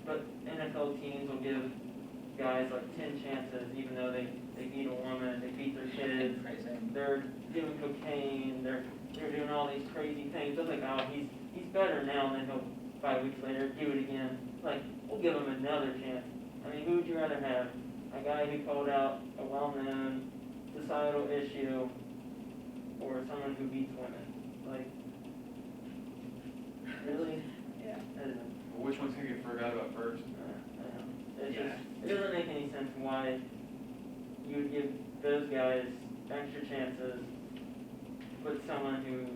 But NFL teams will give guys like 10 chances, even though they beat a woman, they beat their kids, they're doing cocaine, they're doing all these crazy things. It's like, oh, he's better now, and then he'll 5 weeks later do it again. Like, we'll give him another chance. I mean, who would you rather have? A guy who called out a well-known societal issue, or someone who beats women? Like, really? Yeah. I don't know. Well, which one's going to get forgot about first? It's just, it doesn't make any sense why you would give those guys extra chances with someone who